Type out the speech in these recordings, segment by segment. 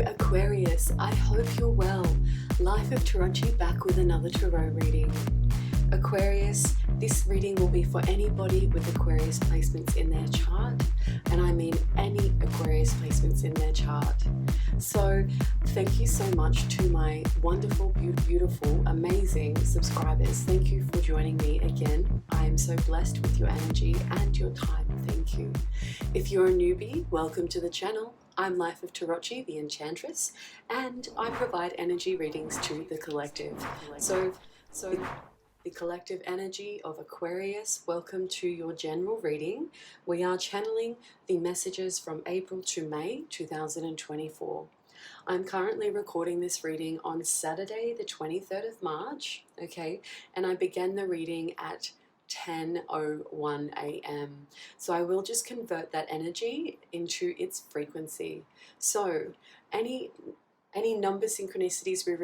Aquarius, I hope you're well. Life of Tarocchi back with another tarot reading. Aquarius, this reading will be for anybody with Aquarius placements in their chart, and I mean any Aquarius placements in their chart. So thank you so much to my wonderful, beautiful, amazing subscribers. Thank you for joining me again. I am so blessed with your energy and your time. Thank you. If you're a newbie, welcome to the channel. I'm Life of Tarocchi, the Enchantress, and I provide energy readings to the collective. So the collective energy of Aquarius, welcome to your general reading. We are channeling the messages from April to May 2024. I'm currently recording this reading on Saturday, the 23rd of March, okay, and I began the reading at 10:01 a.m. So I will just convert that energy into its frequency. So any number synchronicities we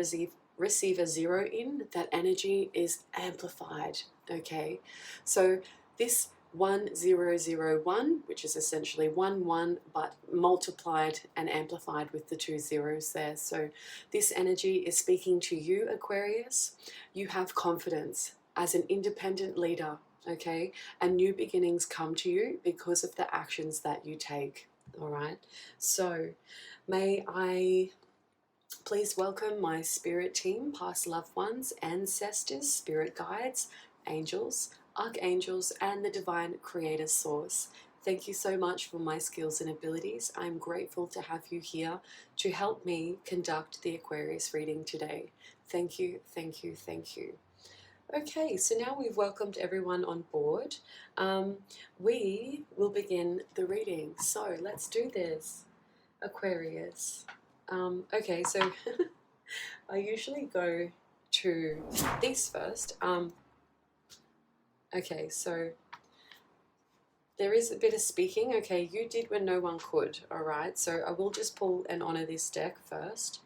receive a 0 in, that energy is amplified, okay? So this 1001, which is essentially 1 but multiplied and amplified with the 2 zeros there. So this energy is speaking to you, Aquarius. You have confidence as an independent leader, okay? And new beginnings come to you because of the actions that you take, all right? So may I please welcome my spirit team, past loved ones, ancestors, spirit guides, angels, archangels, and the divine creator source. Thank you so much for my skills and abilities. I'm grateful to have you here to help me conduct the Aquarius reading today. Thank you, thank you, thank you. Okay, so now we've welcomed everyone on board. We will begin the reading. So let's do this, Aquarius. Okay, so I usually go to these first. Okay, so there is a bit of speaking. Okay, you did when no one could, all right? So I will just pull and honor this deck first.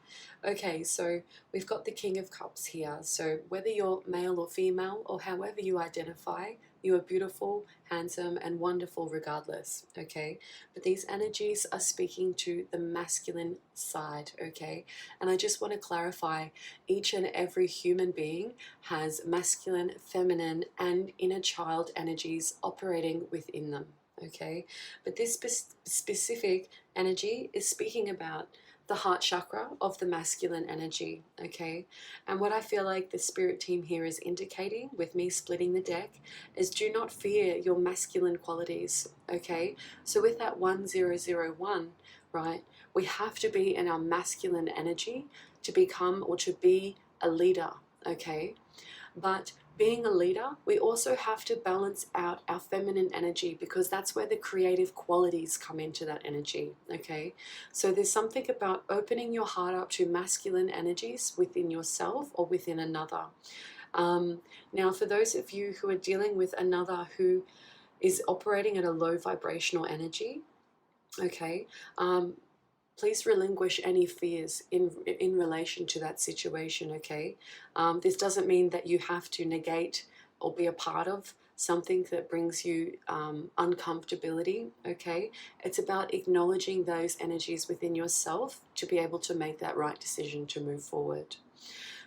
Okay, so we've got the King of Cups here. So whether you're male or female or however you identify, you are beautiful, handsome, and wonderful regardless, okay? But these energies are speaking to the masculine side, okay? And I just want to clarify, each and every human being has masculine, feminine, and inner child energies operating within them, okay? But this specific energy is speaking about the heart chakra of the masculine energy, okay? And what I feel like the spirit team here is indicating with me splitting the deck is do not fear your masculine qualities, okay? So with that 1001, right, we have to be in our masculine energy to become or to be a leader, okay? But being a leader, we also have to balance out our feminine energy because that's where the creative qualities come into that energy, okay? So there's something about opening your heart up to masculine energies within yourself or within another. Now, for those of you who are dealing with another who is operating at a low vibrational energy, okay, please relinquish any fears in relation to that situation, okay? This doesn't mean that you have to negate or be a part of something that brings you uncomfortability, okay? It's about acknowledging those energies within yourself to be able to make that right decision to move forward.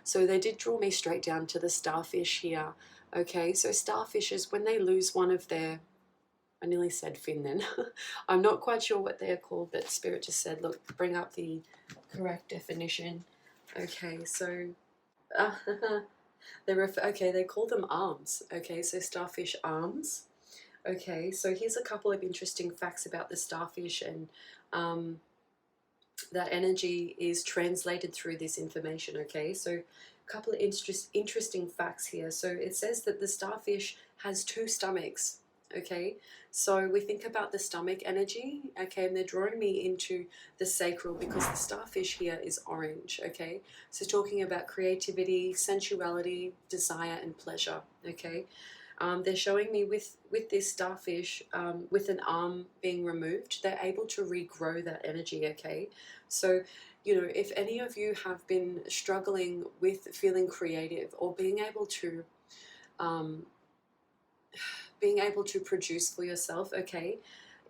So they did draw me straight down to the starfish here, okay? So starfishes, when they lose one of their, I nearly said fin then. I'm not quite sure what they are called, but Spirit just said, look, bring up the correct definition. Okay, so they call them arms. Okay, so starfish arms. Okay, so here's a couple of interesting facts about the starfish, and that energy is translated through this information. Okay, so a couple of interesting facts here. So it says that the starfish has 2 stomachs. Okay, so we think about the stomach energy, okay, and they're drawing me into the sacral because the starfish here is orange, okay? So talking about creativity, sensuality, desire, and pleasure, okay? They're showing me with this starfish, with an arm being removed, they're able to regrow that energy, okay? So, you know, if any of you have been struggling with feeling creative or being able to produce for yourself, okay,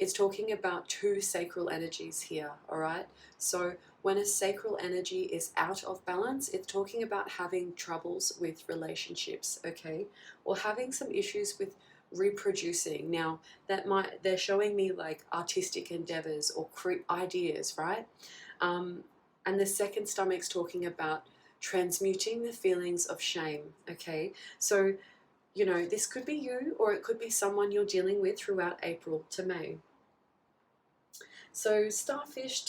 it's talking about two sacral energies here, all right? So when a sacral energy is out of balance, it's talking about having troubles with relationships, okay? Or having some issues with reproducing. Now, they're showing me like artistic endeavors or ideas, right? And the second stomach's talking about transmuting the feelings of shame, okay? So, you know, this could be you, or it could be someone you're dealing with throughout April to May. So starfish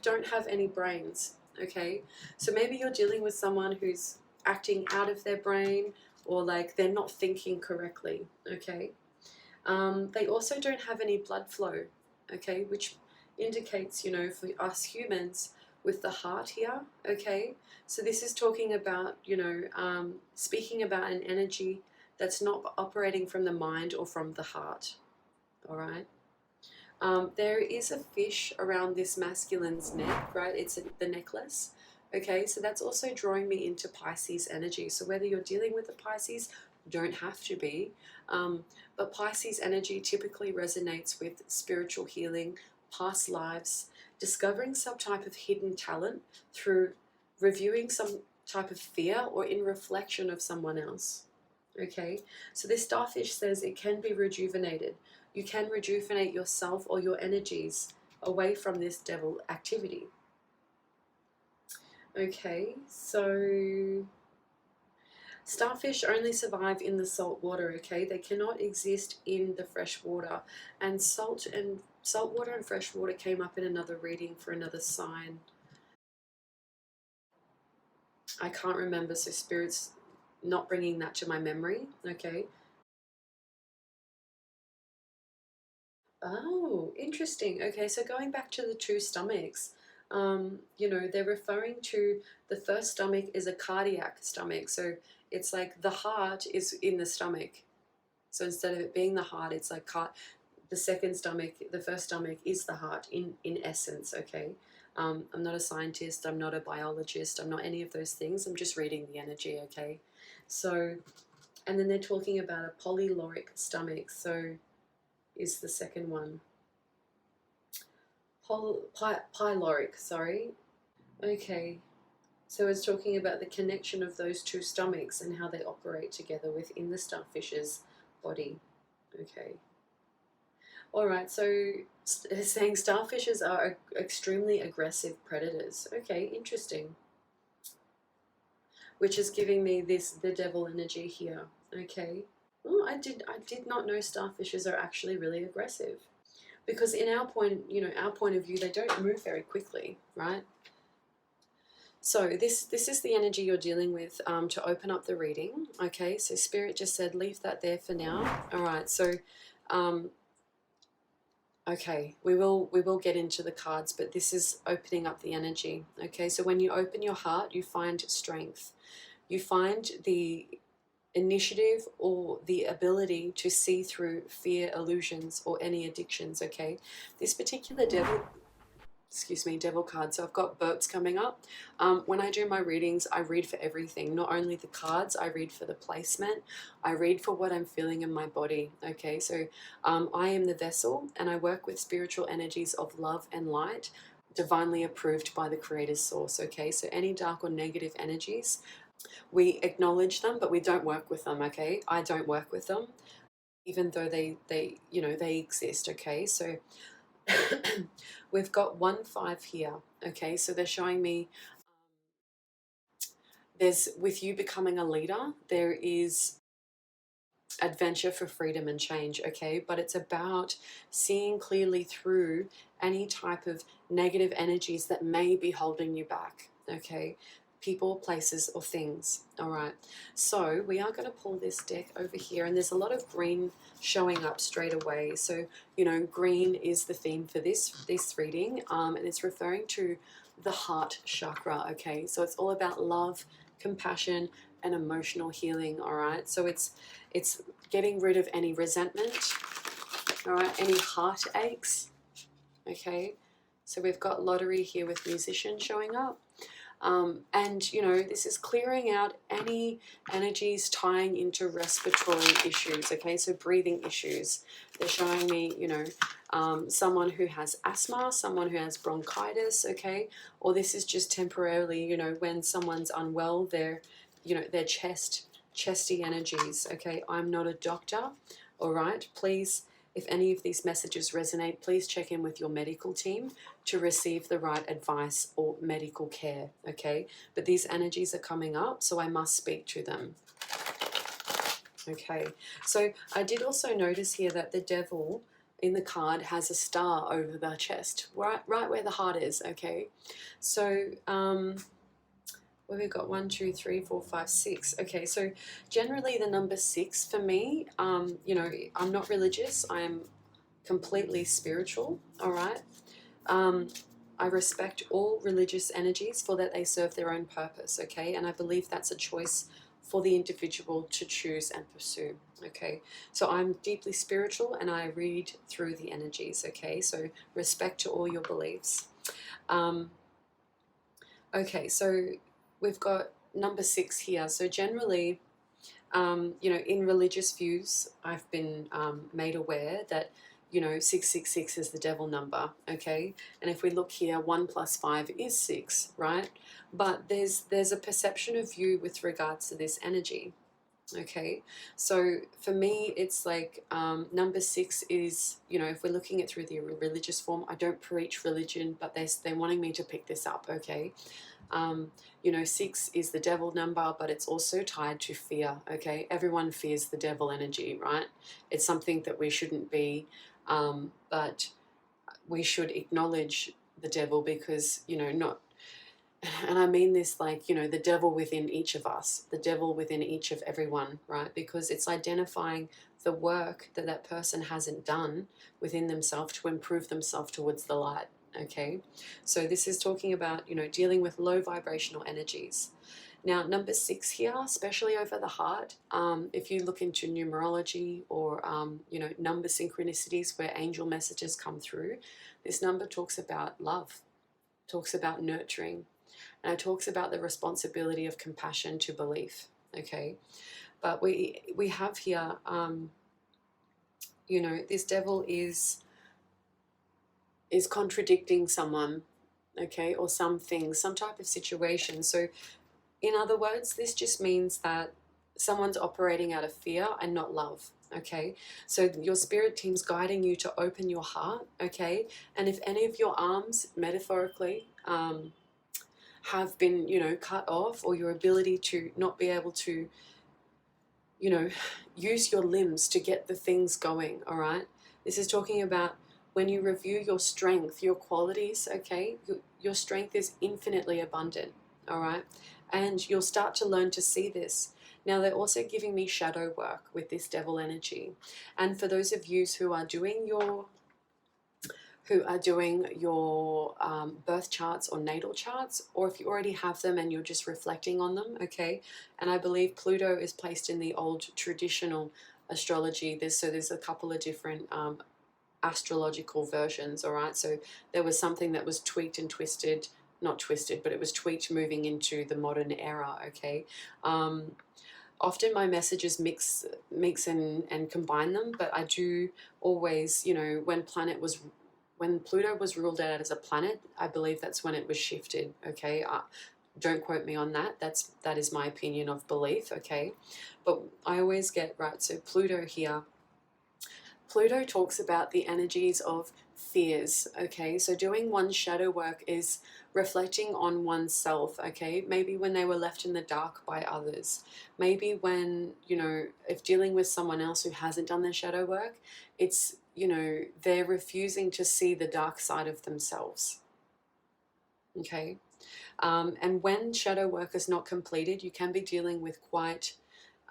don't have any brains, okay? So maybe you're dealing with someone who's acting out of their brain, or like they're not thinking correctly, okay? They also don't have any blood flow, okay, which indicates, you know, for us humans with the heart here, okay? So this is talking about, you know, speaking about an energy that's not operating from the mind or from the heart, all right? There is a fish around this masculine's neck, right? It's the necklace. Okay, so that's also drawing me into Pisces energy. So whether you're dealing with a Pisces, don't have to be, but Pisces energy typically resonates with spiritual healing, past lives, discovering some type of hidden talent through reviewing some type of fear or in reflection of someone else. Okay, so this starfish says it can be rejuvenated. You can rejuvenate yourself or your energies away from this devil activity. Okay, so starfish only survive in the salt water, okay? They cannot exist in the fresh water. And salt water and fresh water came up in another reading for another sign. I can't remember, so Spirit's not bringing that to my memory, okay? Oh, interesting. Okay, so going back to the two stomachs, you know, they're referring to the first stomach is a cardiac stomach. So it's like the heart is in the stomach. So instead of it being the heart, it's like the second stomach, the first stomach is the heart in essence, okay? I'm not a scientist, I'm not a biologist, I'm not any of those things. I'm just reading the energy, okay? So, and then they're talking about a polyloric stomach. So is the second one. Pyloric, sorry. Okay, so it's talking about the connection of those two stomachs and how they operate together within the starfish's body. Okay. All right, so it's saying starfishes are extremely aggressive predators. Okay, interesting. Which is giving me the devil energy here. Okay. Oh, I did not know starfishes are actually really aggressive. Because in our point of view, they don't move very quickly, right? So this is the energy you're dealing with to open up the reading. Okay, so Spirit just said leave that there for now. All right, so okay, we will get into the cards, but this is opening up the energy. Okay, so when you open your heart, you find strength. You find the initiative or the ability to see through fear, illusions, or any addictions, okay? This particular devil card, so I've got burps coming up. When I do my readings, I read for everything, not only the cards, I read for the placement, I read for what I'm feeling in my body, okay? So I am the vessel, and I work with spiritual energies of love and light, divinely approved by the Creator's source, okay? So any dark or negative energies, we acknowledge them, but we don't work with them, okay? I don't work with them, even though they exist, okay? So we've got 1-5 here, okay? So they're showing me with you becoming a leader, there is adventure for freedom and change, okay? But it's about seeing clearly through any type of negative energies that may be holding you back, okay? People, places, or things. All right, so we are going to pull this deck over here, and there's a lot of green showing up straight away. So, you know, green is the theme for this reading, and it's referring to the heart chakra, okay? So it's all about love, compassion, and emotional healing, all right? So it's getting rid of any resentment, all right, any heart aches, okay? So we've got lottery here with musician showing up. And, you know, this is clearing out any energies tying into respiratory issues, okay? So breathing issues. They're showing me, you know, someone who has asthma, someone who has bronchitis, okay? Or this is just temporarily, you know, when someone's unwell, their, you know, their chesty energies, okay? I'm not a doctor, all right? Please, if any of these messages resonate, please check in with your medical team to receive the right advice or medical care, okay? But these energies are coming up, so I must speak to them. Okay, so I did also notice here that the devil in the card has a star over the chest, right where the heart is, okay? So, well, we've got 1, 2, 3, 4, 5, 6. Okay, so generally the number 6 for me, you know, I'm not religious. I am completely spiritual, all right? I respect all religious energies for that they serve their own purpose, okay? And I believe that's a choice for the individual to choose and pursue, okay? So I'm deeply spiritual and I read through the energies, okay? So respect to all your beliefs. Okay, so we've got number 6 here. So generally, you know, in religious views, I've been made aware that, you know, 666 is the devil number, okay? And if we look here, 1 plus 5 is 6, right? But there's a perception of you with regards to this energy, okay? So for me, it's like number 6 is, you know, if we're looking at through the religious form, I don't preach religion, but they're wanting me to pick this up, okay? You know, 6 is the devil number, but it's also tied to fear, okay? Everyone fears the devil energy, right? It's something that we shouldn't be, but we should acknowledge the devil because, you know, not, and I mean this like, you know, the devil within each of us, the devil within each of everyone, right? Because it's identifying the work that that person hasn't done within themselves to improve themselves towards the light. Okay, so this is talking about, you know, dealing with low vibrational energies. Now, number 6 here, especially over the heart, if you look into numerology or, you know, number synchronicities where angel messages come through, this number talks about love, talks about nurturing, and it talks about the responsibility of compassion to belief, okay? But we have here, you know, this devil is contradicting someone, okay, or something, some type of situation. So in other words, this just means that someone's operating out of fear and not love, okay? So your spirit team's guiding you to open your heart, okay? And if any of your arms, metaphorically, have been, you know, cut off, or your ability to not be able to, you know, use your limbs to get the things going, all right? This is talking about when you review your strength, your qualities, okay, your strength is infinitely abundant, all right? And you'll start to learn to see this. Now, they're also giving me shadow work with this devil energy. And for those of you who are doing your birth charts or natal charts, or if you already have them and you're just reflecting on them, okay? And I believe Pluto is placed in the old traditional astrology. There's a couple of different astrological versions, all right? So there was something that was tweaked and twisted, not twisted, but it was tweaked moving into the modern era, okay? Often my messages mix and combine them, but I do always, you know, when Pluto was ruled out as a planet, I believe that's when it was shifted, okay? Don't quote me on that. That is my opinion of belief, okay? But I always get, right, so Pluto here, Pluto talks about the energies of fears, okay? So doing one's shadow work is reflecting on oneself, okay? Maybe when they were left in the dark by others. Maybe when, you know, if dealing with someone else who hasn't done their shadow work, it's, you know, they're refusing to see the dark side of themselves, okay? And when shadow work is not completed, you can be dealing with quite,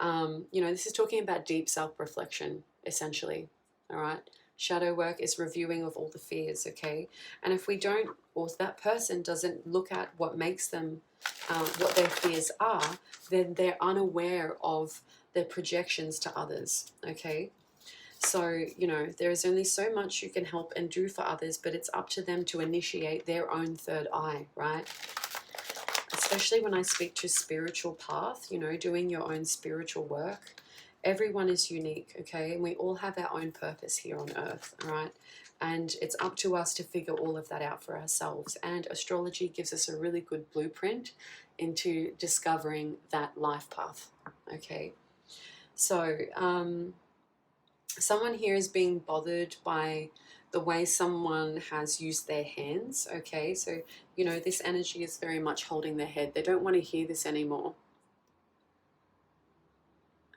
you know, this is talking about deep self-reflection, essentially. All right, shadow work is reviewing of all the fears, okay? And if we don't, or if that person doesn't look at what makes them, what their fears are, then they're unaware of their projections to others, okay? So, you know, there is only so much you can help and do for others, but it's up to them to initiate their own third eye, right? especially when I speak to spiritual path, you know, doing your own spiritual work. Everyone is unique, okay? And we all have our own purpose here on earth, all right? And it's up to us to figure all of that out for ourselves. And astrology gives us a really good blueprint into discovering that life path, okay? So someone here is being bothered by the way someone has used their hands, okay? So, you know, this energy is very much holding their head. They don't want to hear this anymore.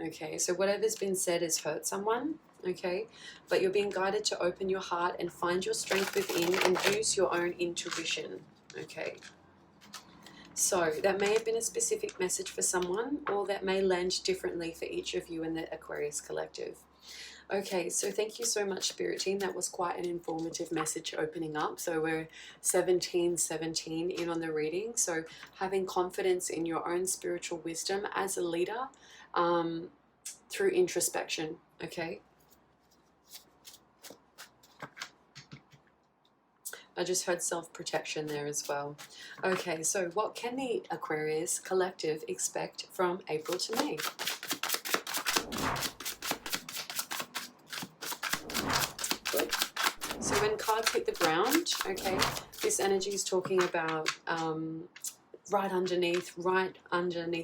Okay, so whatever's been said has hurt someone, okay? But you're being guided to open your heart and find your strength within and use your own intuition, okay? So that may have been a specific message for someone, or that may land differently for each of you in the Aquarius collective. Okay, so thank you so much, Spirit Team. That was quite an informative message opening up. So we're 17 in on the reading. So having confidence in your own spiritual wisdom as a leader through introspection, okay? I just heard self-protection there as well. Okay, so what can the Aquarius collective expect from April to May? Good. So when cards hit the ground, okay, this energy is talking about right underneath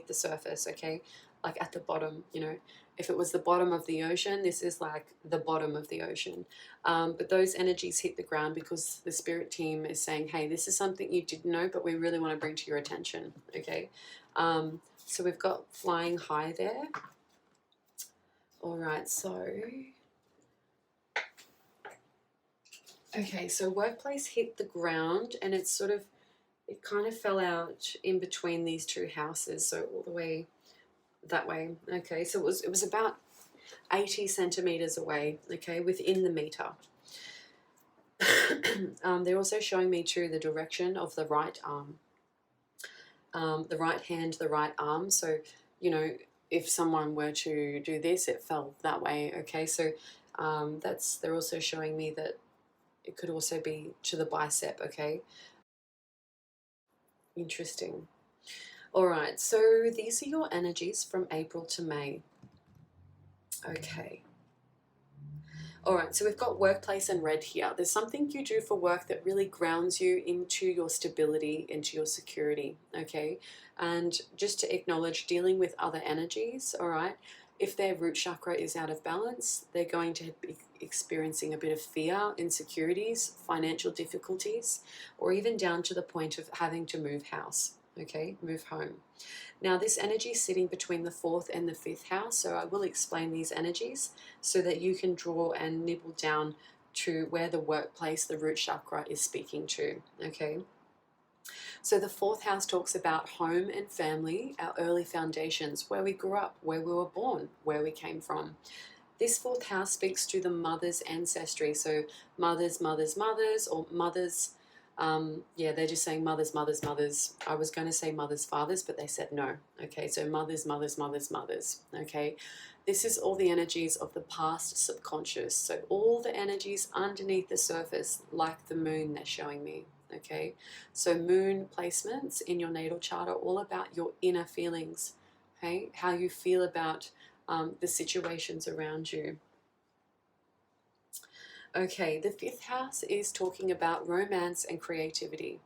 the surface, okay, like at the bottom, you know. If it was the bottom of the ocean, this is like the bottom of the ocean. But those energies hit the ground because the Spirit Team is saying, hey, this is something you didn't know, but we really want to bring to your attention, okay? So we've got flying high there. All right, so... Okay, so workplace hit the ground, and it's sort of, it kind of fell out in between these two houses, so all the way that way. Okay, so it was about 80 centimeters away, okay, within the meter. They're also showing me too the direction of the right arm, the right hand, the right arm. So, you know, if someone were to do this, it fell that way, okay? So they're also showing me that it could also be to the bicep, okay? Interesting. All right, so these are your energies from April to May. Okay. All right, so we've got workplace and red here. There's something you do for work that really grounds you into your stability, into your security, okay? And just to acknowledge dealing with other energies, all right? If their root chakra is out of balance, they're going to be experiencing a bit of fear, insecurities, financial difficulties, or even down to the point of having to move house. Okay, move home. Now this energy is sitting between the 4th and the 5th house, so I will explain these energies so that you can draw and nibble down to where the workplace, the root chakra, is speaking to, okay? So the 4th house talks about home and family, our early foundations, where we grew up, where we were born, where we came from. This 4th house speaks to the mother's ancestry, so mothers, or mothers. Yeah, they're just saying mothers. I was going to say mothers, fathers, but they said no. Okay, so mothers. Okay, this is all the energies of the past subconscious. So all the energies underneath the surface, like the moon, they're showing me. Okay, so moon placements in your natal chart are all about your inner feelings. Okay, how you feel about the situations around you. Okay, the 5th house is talking about romance and creativity.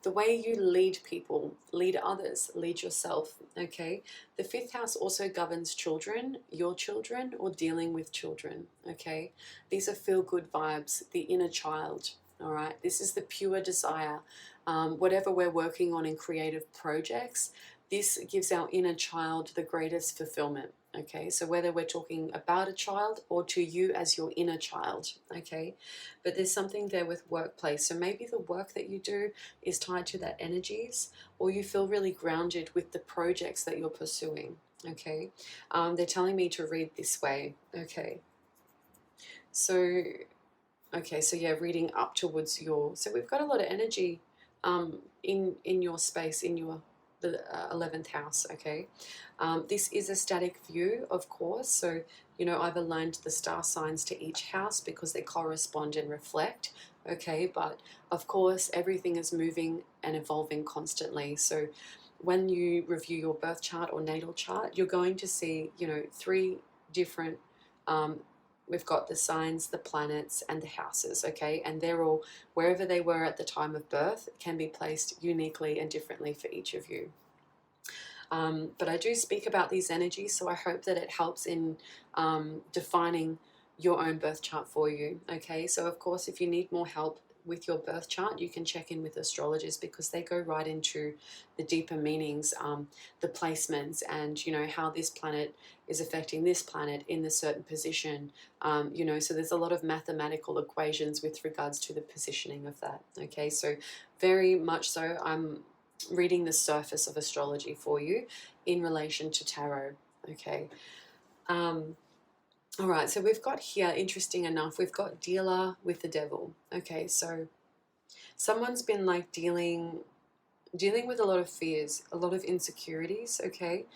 The way you lead people, lead others, lead yourself, okay? The 5th house also governs children, your children, or dealing with children, okay? These are feel-good vibes, the inner child, all right? This is the pure desire. Whatever we're working on in creative projects, this gives our inner child the greatest fulfillment. Okay, so whether we're talking about a child or to you as your inner child, okay, but there's something there with workplace. So maybe the work that you do is tied to that energies, or you feel really grounded with the projects that you're pursuing, okay. They're telling me to read this way, okay. So, okay, so yeah, reading up towards your, so we've got a lot of energy in your space, in your the 11th house, okay. This is a static view, of course, so you know I've aligned the star signs to each house because they correspond and reflect, okay, but of course everything is moving and evolving constantly. So when you review your birth chart or natal chart, you're going to see, you know, 3 different, we've got the signs, the planets, and the houses, okay? And they're all, wherever they were at the time of birth, can be placed uniquely and differently for each of you. But I do speak about these energies, so I hope that it helps in defining your own birth chart for you, okay? So of course, if you need more help with your birth chart, you can check in with astrologers, because they go right into the deeper meanings, the placements, and, you know, how this planet is affecting this planet in a certain position, you know, so there's a lot of mathematical equations with regards to the positioning of that, okay? So very much so, I'm reading the surface of astrology for you in relation to tarot, okay? All right, so we've got here, interesting enough, we've got dealer with the devil. Okay, so someone's been like dealing with a lot of fears, a lot of insecurities, okay?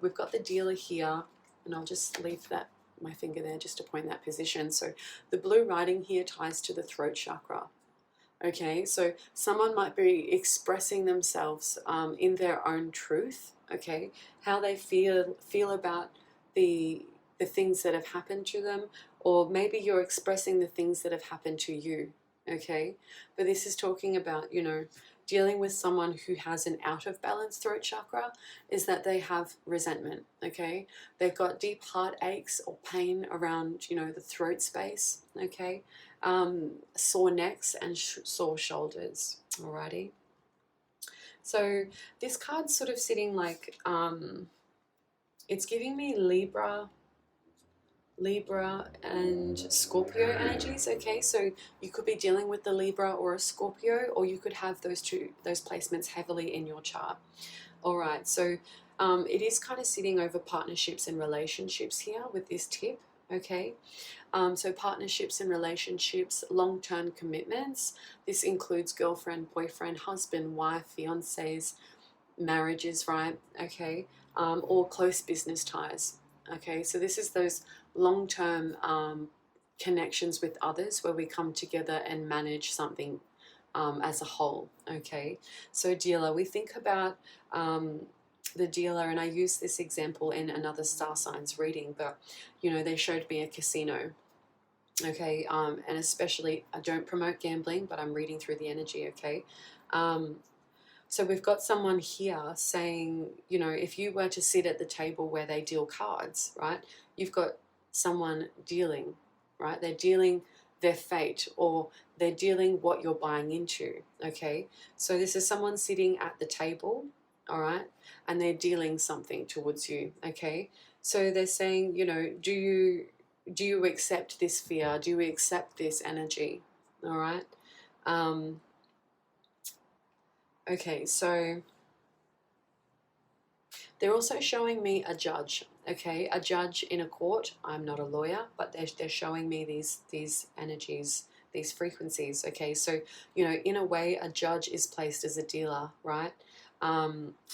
We've got the dealer here, and I'll just leave that, my finger there, just to point that position. So the blue writing here ties to the throat chakra. Okay, so someone might be expressing themselves in their own truth, okay? How they feel about the things that have happened to them, or maybe you're expressing the things that have happened to you, okay? But this is talking about, you know, dealing with someone who has an out of balance throat chakra, is that they have resentment, okay? They've got deep heartaches or pain around, you know, the throat space, okay? Sore necks and sore shoulders, alrighty? So this card's sort of sitting like, it's giving me Libra and Scorpio energies, okay? So you could be dealing with the Libra or a Scorpio, or you could have those placements heavily in your chart. All right, so it is kind of sitting over partnerships and relationships here with this tip, okay? So partnerships and relationships, long-term commitments. This includes girlfriend, boyfriend, husband, wife, fiancés, marriages, right? Okay, or close business ties. Okay, so this is those long-term connections with others where we come together and manage something as a whole. Okay, so dealer, we think about the dealer, and I use this example in another star signs reading, but you know, they showed me a casino. Okay, and especially, I don't promote gambling, but I'm reading through the energy, okay? So we've got someone here saying, you know, if you were to sit at the table where they deal cards, right, you've got someone dealing, right? They're dealing their fate, or they're dealing what you're buying into, okay? So this is someone sitting at the table, all right, and they're dealing something towards you, okay? So they're saying, you know, do you accept this fear? Do you accept this energy? All right. Okay, so they're also showing me a judge, okay? A judge in a court. I'm not a lawyer, but they're showing me these energies, these frequencies, okay? So, you know, in a way, a judge is placed as a dealer, right?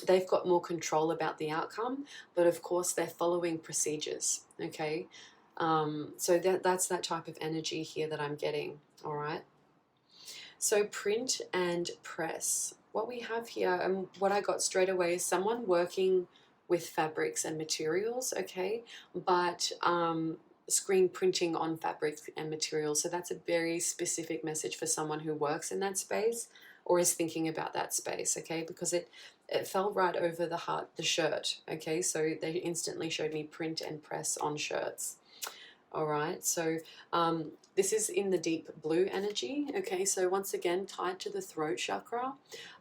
They've got more control about the outcome, but of course they're following procedures, okay? So that's that type of energy here that I'm getting, all right? So print and press. What we have here, and what I got straight away, is someone working with fabrics and materials, okay? But screen printing on fabrics and materials. So that's a very specific message for someone who works in that space or is thinking about that space, okay? Because it fell right over the shirt, okay? So they instantly showed me print and press on shirts. All right, so this is in the deep blue energy, okay? So once again, tied to the throat chakra.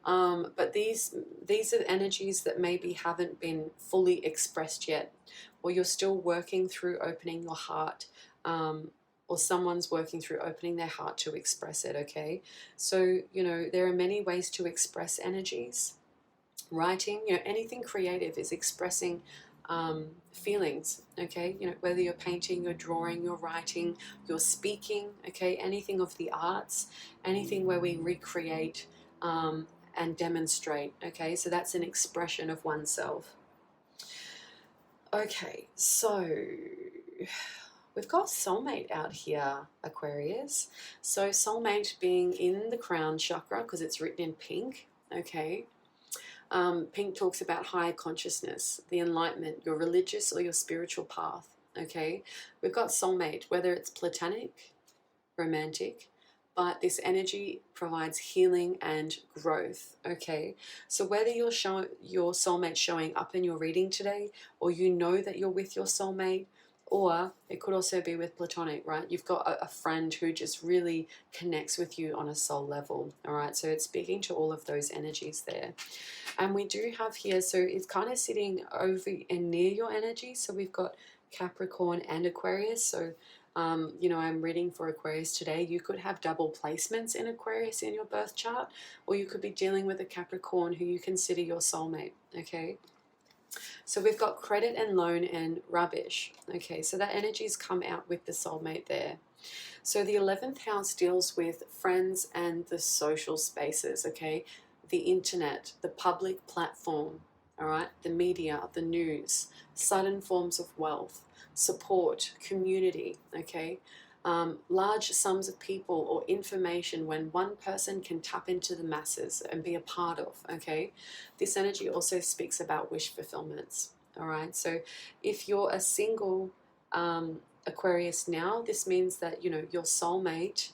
But these are energies that maybe haven't been fully expressed yet, or you're still working through opening your heart, or someone's working through opening their heart to express it, okay? So, you know, there are many ways to express energies. Writing, you know, anything creative is expressing feelings, okay? You know, whether you're painting, you're drawing, you're writing, you're speaking, okay? Anything of the arts, anything where we recreate and demonstrate, okay? So that's an expression of oneself. Okay, so we've got soulmate out here, Aquarius. So soulmate being in the crown chakra, because it's written in pink, okay? Pink talks about higher consciousness, the enlightenment, your religious or your spiritual path. Okay, we've got soulmate, whether it's platonic, romantic, but this energy provides healing and growth. Okay, so whether your soulmate showing up in your reading today, or you know that you're with your soulmate, or it could also be with platonic, right? You've got a friend who just really connects with you on a soul level. All right, so it's speaking to all of those energies there. And we do have here, so it's kind of sitting over and near your energy. So we've got Capricorn and Aquarius. So you know, I'm reading for Aquarius today. You could have double placements in Aquarius in your birth chart, or you could be dealing with a Capricorn who you consider your soulmate. Okay, so we've got credit and loan and rubbish. Okay, so that energy's come out with the soulmate there. So the 11th house deals with friends and the social spaces. Okay, the internet, the public platform, all right, the media, the news, sudden forms of wealth, support, community, okay, large sums of people or information when one person can tap into the masses and be a part of. Okay, this energy also speaks about wish fulfillments. All right, so if you're a single Aquarius now, this means that, you know, your soulmate,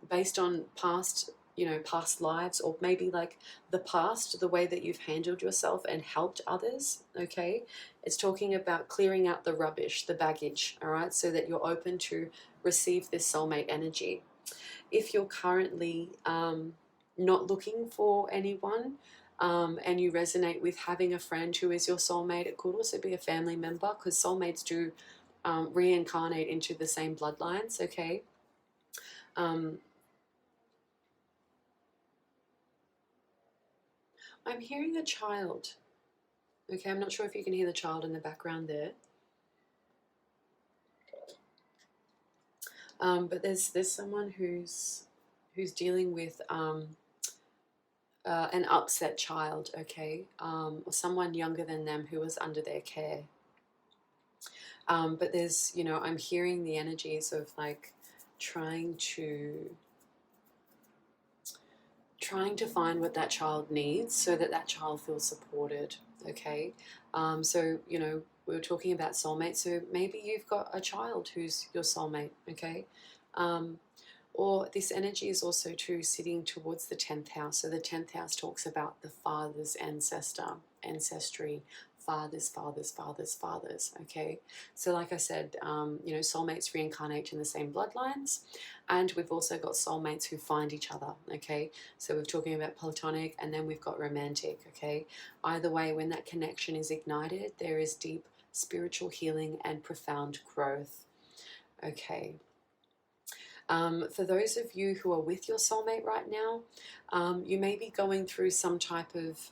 based on past, you know, past lives, or maybe like the past, the way that you've handled yourself and helped others. Okay, it's talking about clearing out the rubbish, the baggage. All right, so that you're open to receive this soulmate energy. If you're currently not looking for anyone, and you resonate with having a friend who is your soulmate, it could also be a family member, because soulmates do reincarnate into the same bloodlines. Okay, I'm hearing a child. Okay, I'm not sure if you can hear the child in the background there. But there's someone who's dealing with an upset child. Okay, or someone younger than them who was under their care. But there's, you know, I'm hearing the energies of like trying to find what that child needs so that that child feels supported. Okay, so, you know, we were talking about soulmates, so maybe you've got a child who's your soulmate. Okay, or this energy is also too sitting towards the 10th house. So the 10th house talks about the father's ancestry, fathers. Okay, so like I said, you know, soulmates reincarnate in the same bloodlines, and we've also got soulmates who find each other. Okay, so we're talking about platonic, and then we've got romantic. Okay, either way, when that connection is ignited, there is deep spiritual healing and profound growth. Okay, for those of you who are with your soulmate right now, you may be going through some type of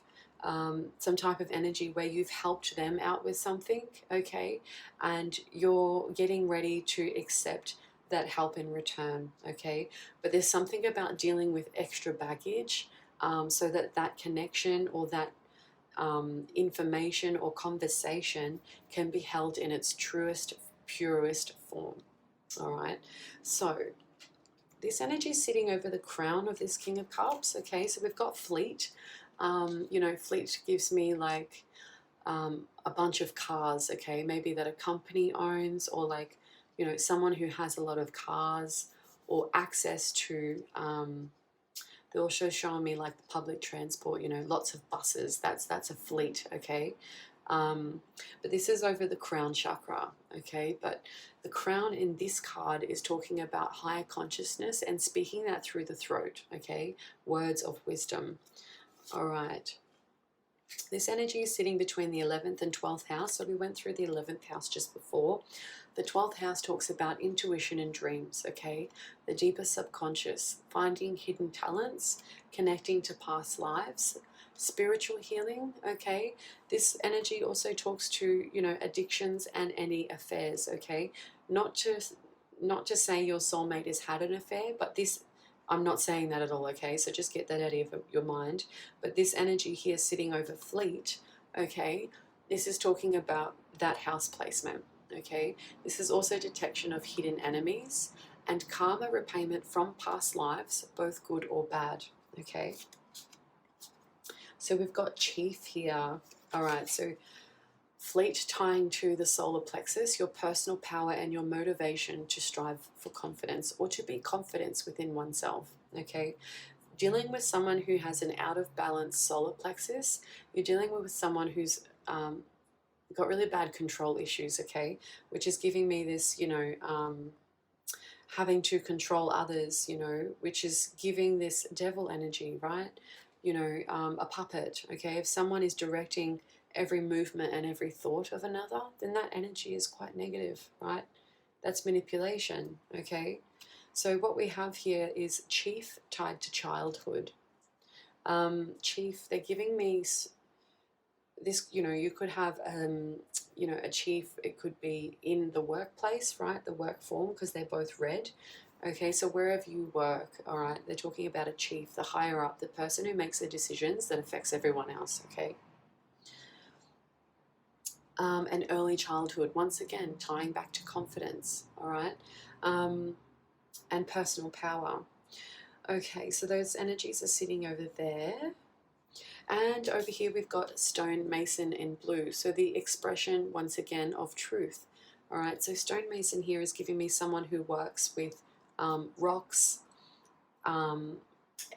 energy where you've helped them out with something. Okay, and you're getting ready to accept that help in return. Okay, but there's something about dealing with extra baggage, so that connection or that information or conversation can be held in its truest, purest form. All right, so this energy is sitting over the crown of this King of Cups. Okay, so we've got fleet. You know, fleet gives me like a bunch of cars. Okay, maybe that a company owns, or like, you know, someone who has a lot of cars or access to. They're also showing me like the public transport. You know, lots of buses. That's a fleet. Okay. But this is over the crown chakra. Okay, but the crown in this card is talking about higher consciousness and speaking that through the throat. Okay, words of wisdom. All right, this energy is sitting between the 11th and 12th house. So we went through the 11th house just before. The 12th house talks about intuition and dreams. Okay, the deeper subconscious, finding hidden talents, connecting to past lives, spiritual healing. Okay, this energy also talks to, you know, addictions and any affairs. Okay, not to say your soulmate has had an affair, but this, I'm not saying that at all. Okay, so just get that out of your mind. But this energy here sitting over fleet, okay, this is talking about that house placement. Okay, this is also detection of hidden enemies and karma repayment from past lives, both good or bad. Okay, So we've got Chief here. All right, so Fleet tying to the solar plexus, your personal power and your motivation to strive for confidence or to be confident within oneself, okay? Dealing with someone who has an out of balance solar plexus, you're dealing with someone who's got really bad control issues, okay? Which is giving me this, having to control others, which is giving this devil energy, right? A puppet, okay? If someone is directing every movement and every thought of another, then that energy is quite negative, right? That's manipulation, okay? So what we have here is Chief tied to childhood. Chief, they're giving me this, you could have, a chief, it could be in the workplace, right? The work form, because they're both red. Okay, so wherever you work, all right, they're talking about a chief, the higher up, the person who makes the decisions that affects everyone else, okay? And early childhood, once again, tying back to confidence, all right? And personal power. Okay, so those energies are sitting over there. And over here we've got stonemason in blue. So the expression, once again, of truth. All right, so stonemason here is giving me someone who works with rocks,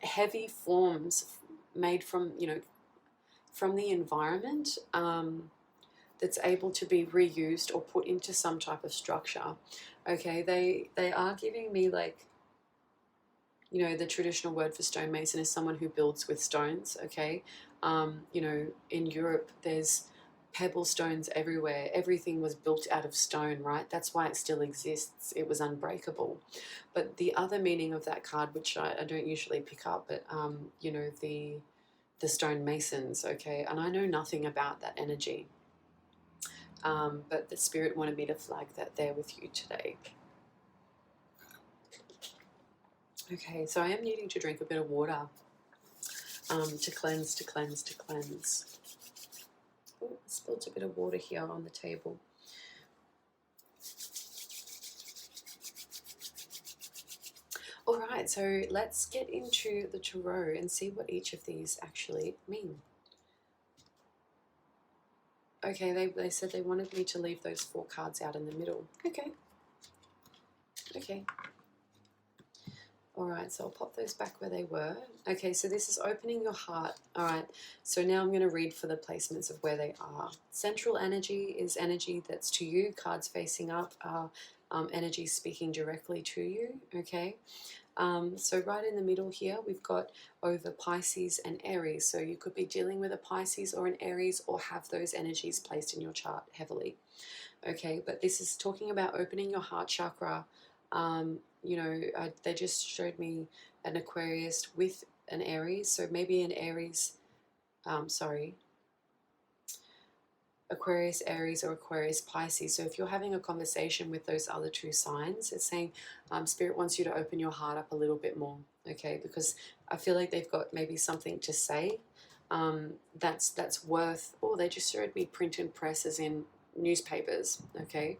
heavy forms made from, from the environment, that's able to be reused or put into some type of structure. Okay, they are giving me like, the traditional word for stonemason is someone who builds with stones, okay? In Europe, there's pebble stones everywhere. Everything was built out of stone, right? That's why it still exists. It was unbreakable. But the other meaning of that card, which I don't usually pick up, but, the stonemasons, okay? And I know nothing about that energy. But the spirit wanted me to flag that there with you today. Okay, so I am needing to drink a bit of water to cleanse. Oh, I spilled a bit of water here on the table. All right, so let's get into the tarot and see what each of these actually mean. Okay, they said they wanted me to leave those 4 cards out in the middle. Okay. All right, so I'll pop those back where they were. Okay, so this is opening your heart. All right, so now I'm going to read for the placements of where they are. Central energy is energy that's to you. Cards facing up are energy speaking directly to you, okay? So right in the middle here, we've got over Pisces and Aries. So you could be dealing with a Pisces or an Aries or have those energies placed in your chart heavily. Okay, but this is talking about opening your heart chakra. They just showed me an Aquarius with an Aries. So maybe an Aries, Aquarius, Aries, or Aquarius, Pisces. So if you're having a conversation with those other 2 signs, it's saying Spirit wants you to open your heart up a little bit more, okay? Because I feel like they've got maybe something to say that's worth, they just showed me print and press as in newspapers, okay?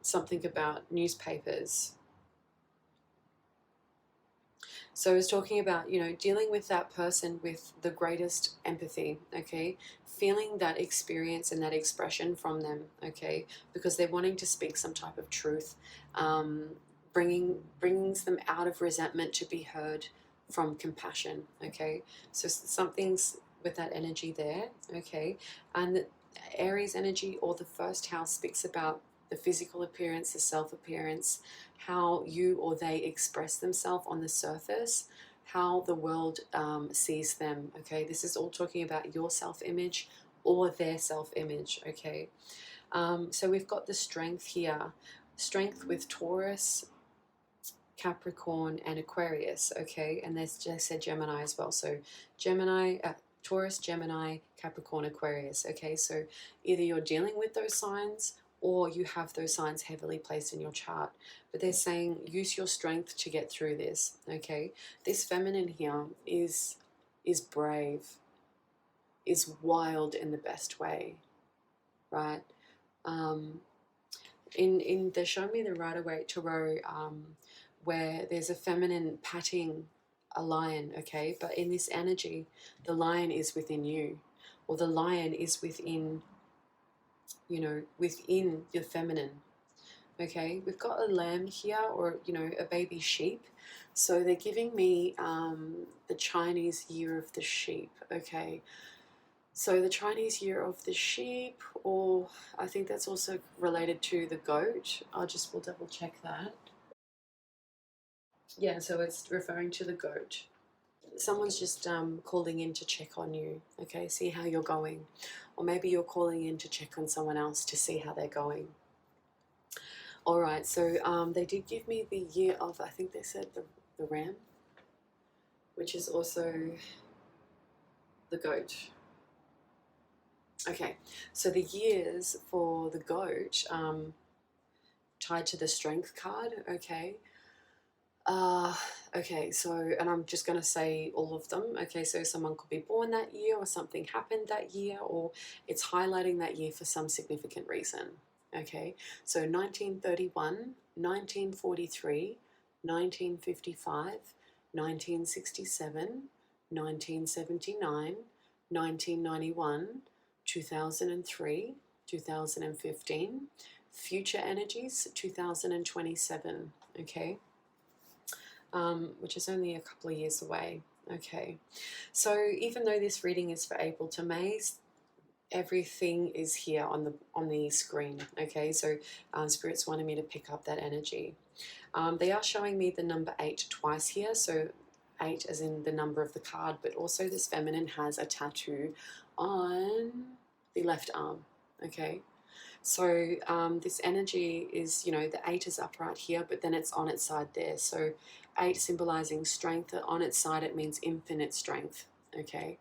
Something about newspapers. So I was talking about, dealing with that person with the greatest empathy, okay? Feeling that experience and that expression from them, okay? Because they're wanting to speak some type of truth, bringing them out of resentment to be heard from compassion, okay? So something's with that energy there, okay? And the Aries energy or the first house speaks about the physical appearance, the self-appearance, how you or they express themselves on the surface, how the world sees them, okay? This is all talking about your self-image or their self-image, okay? So we've got the strength here, strength with Taurus, Capricorn, and Aquarius, okay? And they said Gemini as well. So Gemini, Taurus, Gemini, Capricorn, Aquarius, okay? So either you're dealing with those signs or you have those signs heavily placed in your chart. But they're saying use your strength to get through this, okay? This feminine here is brave, is wild in the best way, right? They showed me the Rider-Waite Tarot where there's a feminine patting a lion, okay? But in this energy, the lion is within you, or the lion is within, you know, within your feminine. Okay, we've got a lamb here, or, you know, a baby sheep. So they're giving me the Chinese year of the sheep. Okay, so the Chinese year of the sheep, or I think that's also related to the goat. We'll double check that. Yeah, so it's referring to the goat. Someone's just calling in to check on you, okay, see how you're going. Or maybe you're calling in to check on someone else to see how they're going. All right, so they did give me the year of, I think they said the ram, which is also the goat. Okay, so the years for the goat tied to the strength card, okay. Okay, so, and I'm just going to say all of them. Okay, so someone could be born that year, or something happened that year, or it's highlighting that year for some significant reason. Okay, so 1931, 1943, 1955, 1967, 1979, 1991, 2003, 2015, future energies, 2027, okay, which is only a couple of years away. Okay, so even though this reading is for April to May, everything is here on the screen. Okay, so spirits wanted me to pick up that energy. They are showing me the number 8 twice here, so 8 as in the number of the card, but also this feminine has a tattoo on the left arm. Okay, so this energy is, you know, the 8 is upright here, but then it's on its side there. So 8 symbolizing strength. On its side, it means infinite strength. Okay.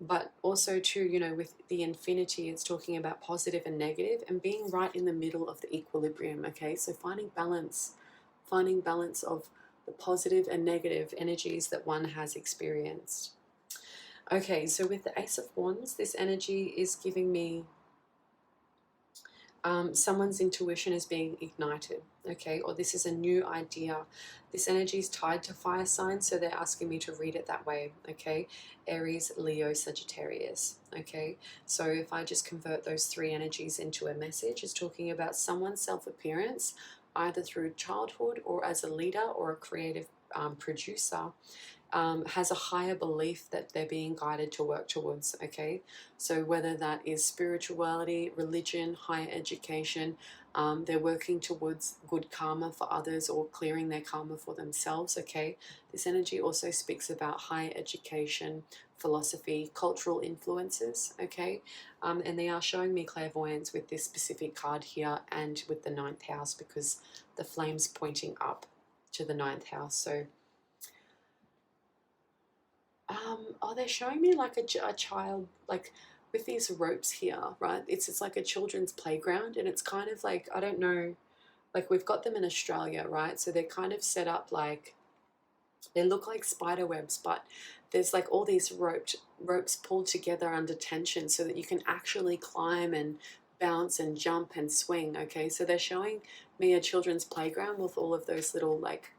But also too, you know, with the infinity, it's talking about positive and negative and being right in the middle of the equilibrium. Okay. So finding balance of the positive and negative energies that one has experienced. Okay. So with the Ace of Wands, this energy is giving me someone's intuition is being ignited, okay, or this is a new idea. This energy is tied to fire signs, so they're asking me to read it that way, okay, Aries, Leo, Sagittarius, okay. So if I just convert those 3 energies into a message, it's talking about someone's self-appearance, either through childhood or as a leader or a creative producer, has a higher belief that they're being guided to work towards, okay? So whether that is spirituality, religion, higher education, they're working towards good karma for others or clearing their karma for themselves, okay? This energy also speaks about higher education, philosophy, cultural influences, okay? And they are showing me clairvoyance with this specific card here and with the 9th house, because the flame's pointing up to the 9th house. So they're showing me like a child, like with these ropes here, right? It's like a children's playground, and it's kind of like, I don't know, like we've got them in Australia, right? So they're kind of set up like, they look like spider webs, but there's like all these ropes pulled together under tension so that you can actually climb and bounce and jump and swing, okay? So they're showing me a children's playground with all of those little like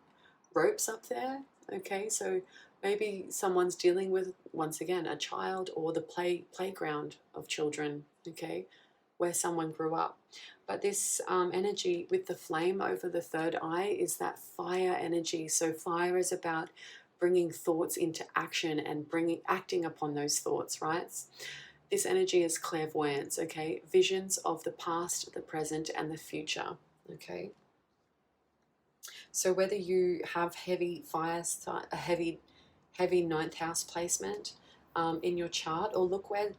ropes up there, okay? So maybe someone's dealing with, once again, a child or the playground of children, okay, where someone grew up. But this energy with the flame over the 3rd eye is that fire energy. So fire is about bringing thoughts into action and acting upon those thoughts, right? This energy is clairvoyance, okay, visions of the past, the present, and the future, okay. So whether you have heavy a heavy 9th house placement in your chart, or look where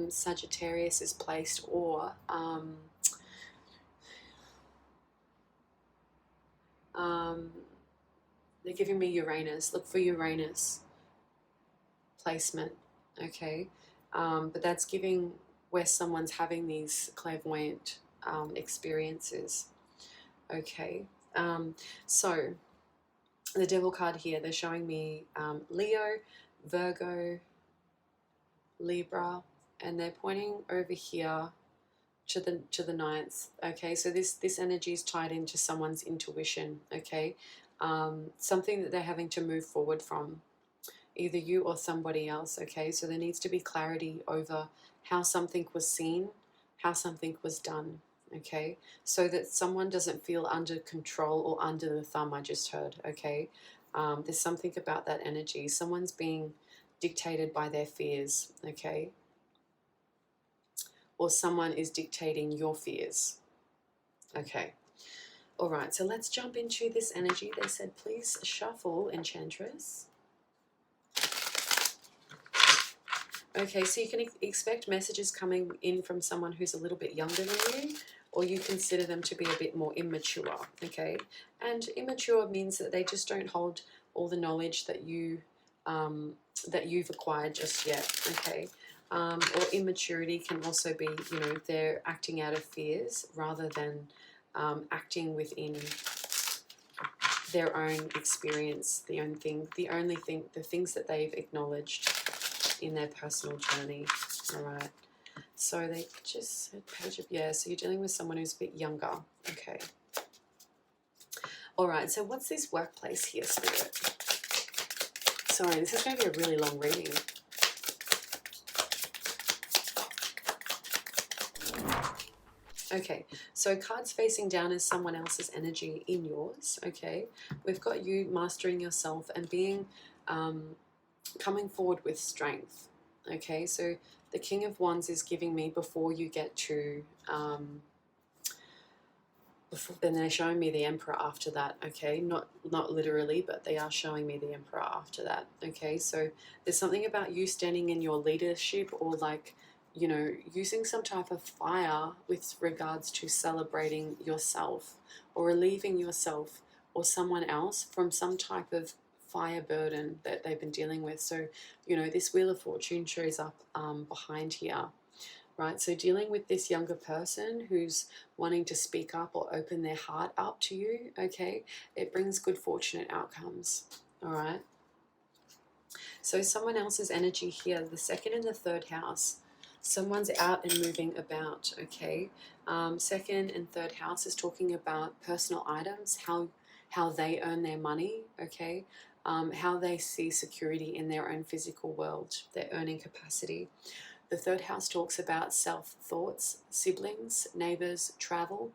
Sagittarius is placed, or they're giving me Uranus. Look for Uranus placement, okay. But that's giving where someone's having these clairvoyant experiences, okay. So the Devil card here, they're showing me Leo, Virgo, Libra, and they're pointing over here to the 9th, okay. So this energy is tied into someone's intuition, okay. something that they're having to move forward from, either you or somebody else, okay? So there needs to be clarity over how something was seen, how something was done, okay? So that someone doesn't feel under control or under the thumb, I just heard, okay? There's something about that energy. Someone's being dictated by their fears, okay? Or someone is dictating your fears, okay? All right, so let's jump into this energy. They said, please shuffle, Enchantress. Okay, so you can expect messages coming in from someone who's a little bit younger than you, or you consider them to be a bit more immature, okay? And immature means that they just don't hold all the knowledge that you've acquired just yet, okay? Or immaturity can also be, you know, they're acting out of fears rather than acting within their own experience, the things that they've acknowledged in their personal journey. All right, so they just said page of, yeah, so you're dealing with someone who's a bit younger, okay? All right, so what's this workplace here, Spirit? Sorry, this is going to be a really long reading. Okay, so cards facing down is someone else's energy in yours, okay? We've got you mastering yourself and being coming forward with strength, okay? So the King of Wands is giving me before you get to then they're showing me the Emperor after that, okay? Not literally, but they are showing me the Emperor after that, okay? So there's something about you standing in your leadership, or like, you know, using some type of fire with regards to celebrating yourself or relieving yourself or someone else from some type of fire burden that they've been dealing with. So, you know, this Wheel of Fortune shows up behind here, right? So dealing with this younger person who's wanting to speak up or open their heart up to you, okay, it brings good fortunate outcomes, all right? So someone else's energy here, the second and the third house, someone's out and moving about, okay? Second and third house is talking about personal items, how they earn their money, okay? How they see security in their own physical world, their earning capacity. The third house talks about self-thoughts, siblings, neighbors, travel,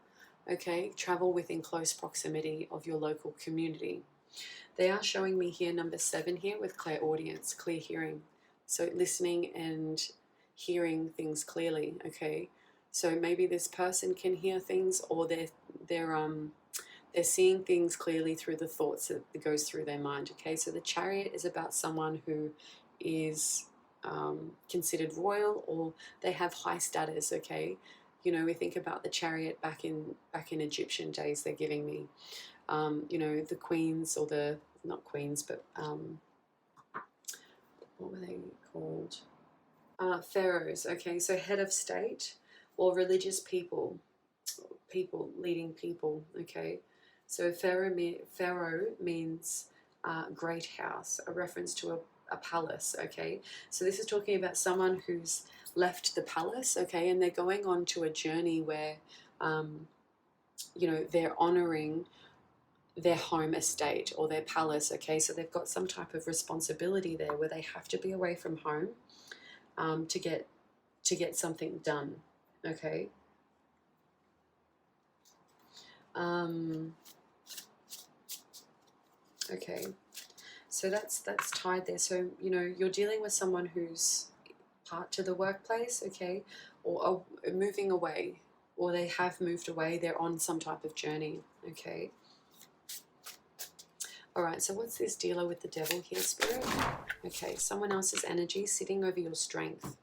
okay? Travel within close proximity of your local community. They are showing me here number 7 here with clairaudience, clear hearing. So listening and hearing things clearly, okay? So maybe this person can hear things, or they're seeing things clearly through the thoughts that goes through their mind, okay? So the Chariot is about someone who is considered royal, or they have high status, okay? You know, we think about the Chariot back in Egyptian days. They're giving me, you know, the queens, or the, not queens, but what were they called? Pharaohs, okay? So head of state or religious people leading people, okay? So pharaoh means great house, a reference to a palace, okay? So this is talking about someone who's left the palace, okay, and they're going on to a journey where, you know, they're honoring their home estate or their palace, okay? So they've got some type of responsibility there where they have to be away from home to get something done, okay? Okay, so that's tied there. So, you know, you're dealing with someone who's part to the workplace, okay, or are moving away, or they have moved away. They're on some type of journey, okay. All right, so what's this dealer with the Devil here, Spirit? Okay, someone else's energy sitting over your strength.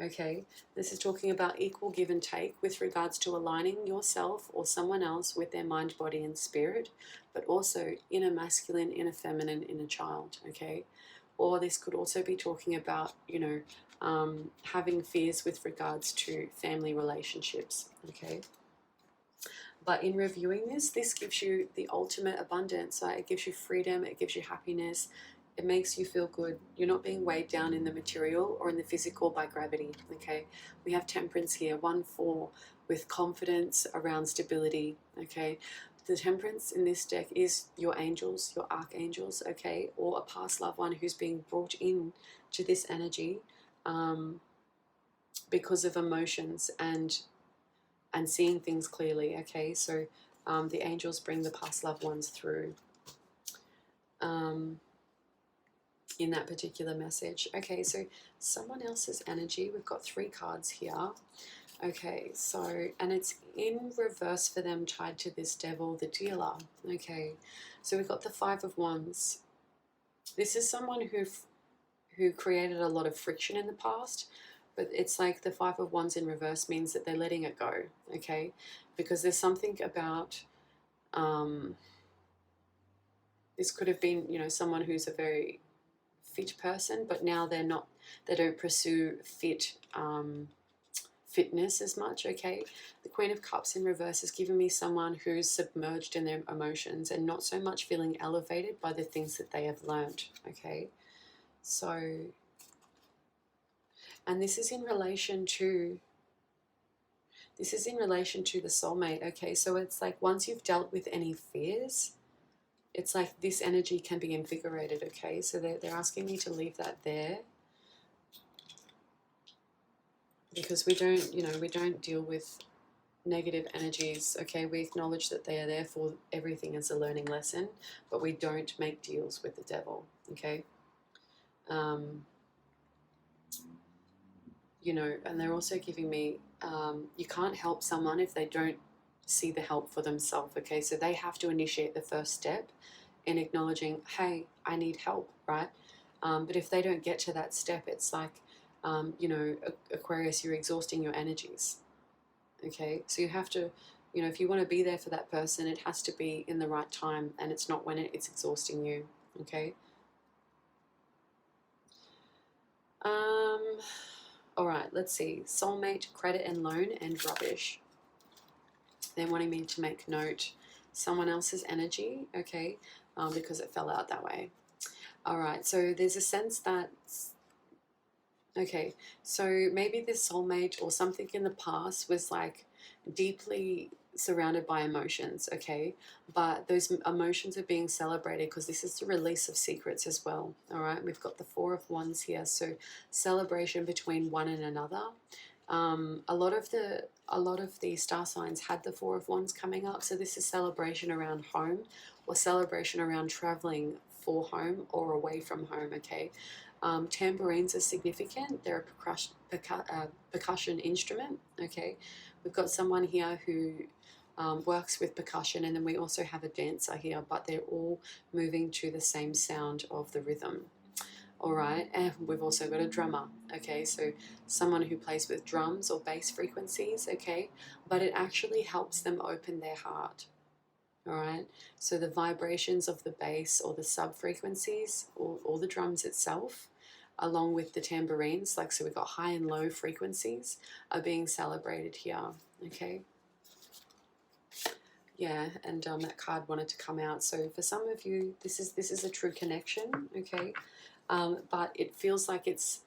Okay, this is talking about equal give and take with regards to aligning yourself or someone else with their mind, body, and spirit, but also inner masculine, inner feminine, inner child, okay? Or this could also be talking about, you know, having fears with regards to family relationships, okay? But in reviewing this gives you the ultimate abundance. It gives you freedom, it gives you happiness, it makes you feel good. You're not being weighed down in the material or in the physical by gravity, okay? We have Temperance here, 1-4, with confidence around stability, okay? The Temperance in this deck is your angels, your archangels, okay, or a past loved one who's being brought in to this energy because of emotions and seeing things clearly, okay. So the angels bring the past loved ones through in that particular message. Okay, so someone else's energy, we've got 3 cards here. Okay, so, and it's in reverse for them, tied to this devil, the dealer. Okay, so we've got the 5 of Wands. This is someone who created a lot of friction in the past, but it's like the 5 of Wands in reverse means that they're letting it go, okay? Because there's something about, this could have been, you know, someone who's a very fit person, but now they're not, they don't pursue fitness as much, okay? The Queen of Cups in reverse has given me someone who's submerged in their emotions and not so much feeling elevated by the things that they have learned, okay? So, and this is in relation to the soulmate, okay? So it's like once you've dealt with any fears, it's like this energy can be invigorated, okay? So they're asking me to leave that there, because we don't, you know, we don't deal with negative energies, okay? We acknowledge that they are there for everything as a learning lesson, but we don't make deals with the devil, okay? You know, and they're also giving me, you can't help someone if they don't see the help for themselves, okay? So they have to initiate the first step in acknowledging, hey, I need help, right? But if they don't get to that step, it's like, you know, Aquarius, you're exhausting your energies, okay? So you have to, you know, if you want to be there for that person, it has to be in the right time, and it's not when it's exhausting you, okay? All right, let's see. Soulmate, credit and loan, and rubbish. They're wanting me to make note. Someone else's energy, okay, because it fell out that way. All right, so there's a sense that, okay, so maybe this soulmate or something in the past was like deeply surrounded by emotions, okay, but those emotions are being celebrated because this is the release of secrets as well. All right, we've got the 4 of Wands here, so celebration between one and another. A lot of the star signs had the 4 of Wands coming up, so this is celebration around home or celebration around traveling for home or away from home, okay. Tambourines are significant. They're a percussion instrument, okay. We've got someone here who works with percussion, and then we also have a dancer here, but they're all moving to the same sound of the rhythm. All right, and we've also got a drummer, okay, so someone who plays with drums or bass frequencies, okay, but it actually helps them open their heart. All right, so the vibrations of the bass or the sub frequencies or the drums itself, along with the tambourines, like, so we've got high and low frequencies, are being celebrated here, okay. Yeah, and that card wanted to come out. So for some of you, this is a true connection, okay. But it feels like it's,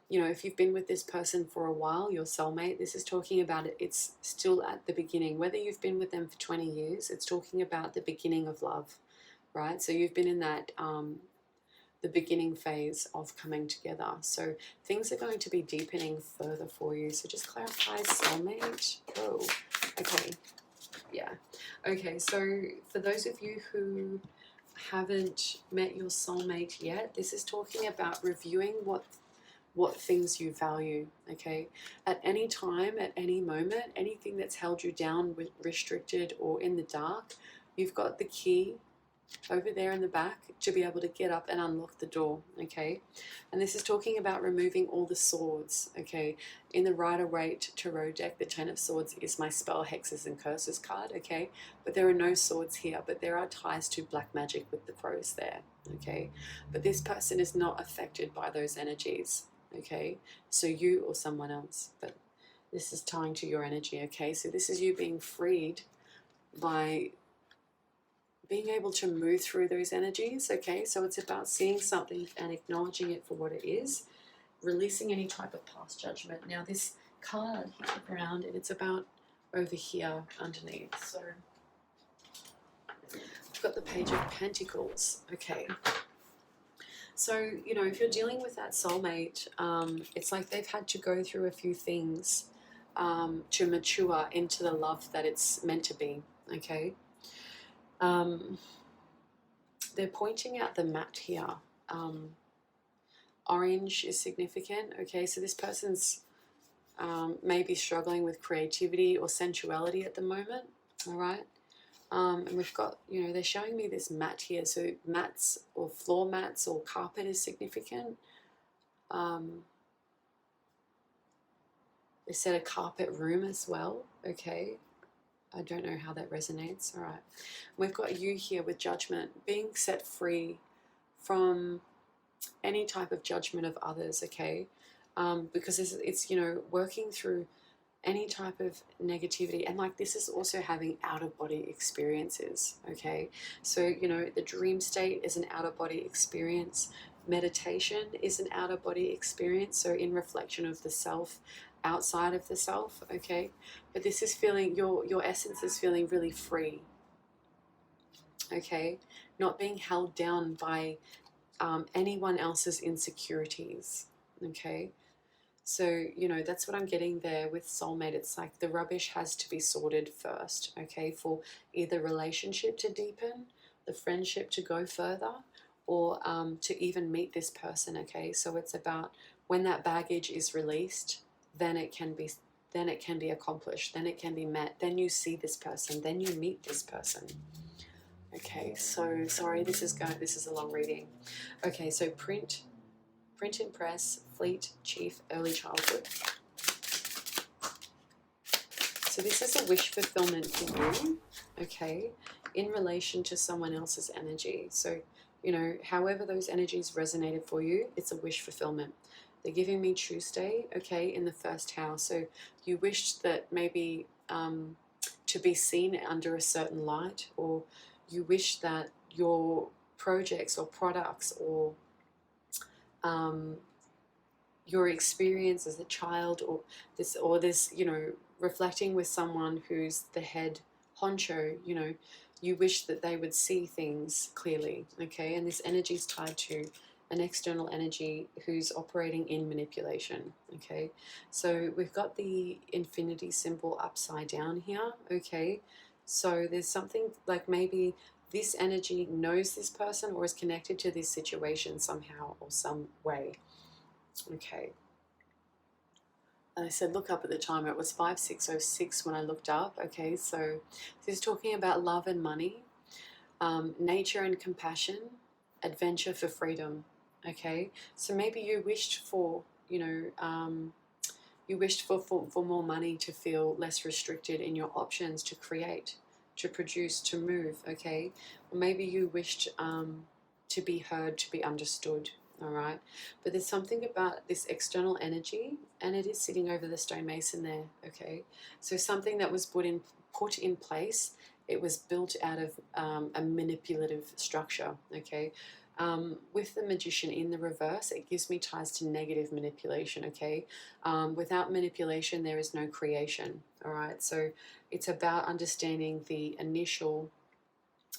you know, if you've been with this person for a while, your soulmate, this is talking about it. It's still at the beginning. Whether you've been with them for 20 years, it's talking about the beginning of love, right? So you've been in that, the beginning phase of coming together. So things are going to be deepening further for you. So just clarify soulmate. Oh, okay. Yeah. Okay, so for those of you who haven't met your soulmate yet, this is talking about reviewing what things you value, okay? At any time, at any moment, anything that's held you down, restricted or in the dark, you've got the key over there in the back to be able to get up and unlock the door, okay? And this is talking about removing all the swords, okay? In the Rider-Waite Tarot deck, the 10 of Swords is my spell, hexes and curses card, okay? But there are no swords here, but there are ties to black magic with the crows there, okay? But this person is not affected by those energies, okay? So you or someone else, but this is tying to your energy, okay? So this is you being freed by being able to move through those energies, okay? So it's about seeing something and acknowledging it for what it is, releasing any type of past judgment. Now this card, you flip around and it's about over here underneath. So I've got the Page of Pentacles. Okay. So, you know, if you're dealing with that soulmate, it's like they've had to go through a few things to mature into the love that it's meant to be, okay? They're pointing out the mat here. Orange is significant, okay? So this person's maybe struggling with creativity or sensuality at the moment, all right? And we've got, you know, they're showing me this mat here. So mats or floor mats or carpet is significant. They said a carpet room as well, okay? I don't know how that resonates, all right. We've got you here with judgment, being set free from any type of judgment of others, okay? Because it's, you know, working through any type of negativity, and like this is also having out-of-body experiences, okay? So, you know, the dream state is an out-of-body experience. Meditation is an out-of-body experience, so in reflection of the self, outside of the self, okay? But this is feeling, your essence is feeling really free, okay? Not being held down by anyone else's insecurities, okay? So, you know, that's what I'm getting there with soulmate. It's like the rubbish has to be sorted first, okay, for either relationship to deepen, the friendship to go further, or to even meet this person, okay? So it's about when that baggage is released, then it can be accomplished, then it can be met, then you see this person, then you meet this person. Okay, so sorry, this is a long reading. Okay, so print and press, fleet, chief, early childhood. So this is a wish fulfillment for you, okay, in relation to someone else's energy. So, you know, however those energies resonated for you, it's a wish fulfillment. They're giving me Tuesday, okay, in the first house. So you wished that maybe to be seen under a certain light, or you wish that your projects or products or your experience as a child, or this, you know, reflecting with someone who's the head honcho, you know, you wish that they would see things clearly, okay? And this energy is tied to an external energy who's operating in manipulation, okay? So we've got the infinity symbol upside down here, okay? So there's something like maybe this energy knows this person or is connected to this situation somehow or some way. Okay. And I said look up at the time. It was 5606 when I looked up. Okay, so this is talking about love and money, nature and compassion, adventure for freedom. Okay, so maybe you wished for, you know, you wished for more money to feel less restricted in your options to create, to produce, to move, okay? Or maybe you wished to be heard, to be understood, all right? But there's something about this external energy, and it is sitting over the stonemason there, okay? So something that was put in place, it was built out of a manipulative structure, okay? With the magician in the reverse, it gives me ties to negative manipulation, okay? Without manipulation, there is no creation, all right? So it's about understanding the initial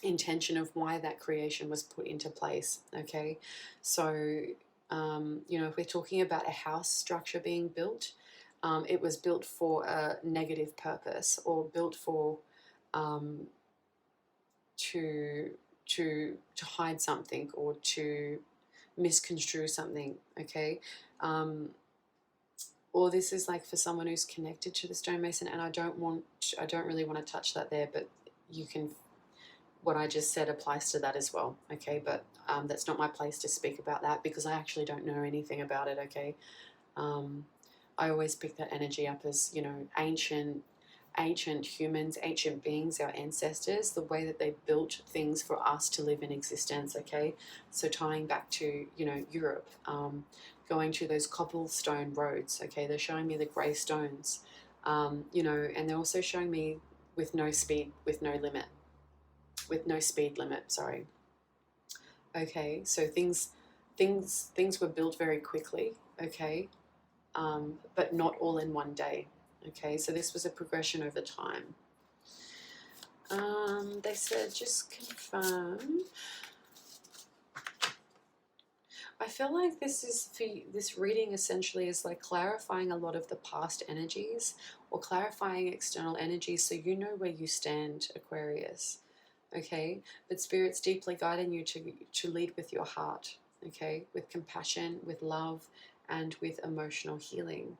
intention of why that creation was put into place, okay? So, you know, if we're talking about a house structure being built, it was built for a negative purpose, or built for to hide something, or to misconstrue something, okay? Or this is like for someone who's connected to the stonemason, and I don't really want to touch that there, but you can, what I just said applies to that as well, okay? But that's not my place to speak about that, because I actually don't know anything about it, okay? I always pick that energy up as, you know, ancient humans, ancient beings, our ancestors, the way that they built things for us to live in existence, okay? So tying back to, you know, Europe, going to those cobblestone roads, okay? They're showing me the grey stones, you know, and they're also showing me with no speed limit, sorry. Okay, so things were built very quickly, okay, but not all in one day. Okay, so this was a progression over time. They said just confirm. I feel like this is for this reading essentially is like clarifying a lot of the past energies or clarifying external energies so you know where you stand, Aquarius. Okay, but Spirit's deeply guiding you to lead with your heart. Okay, with compassion, with love, and with emotional healing.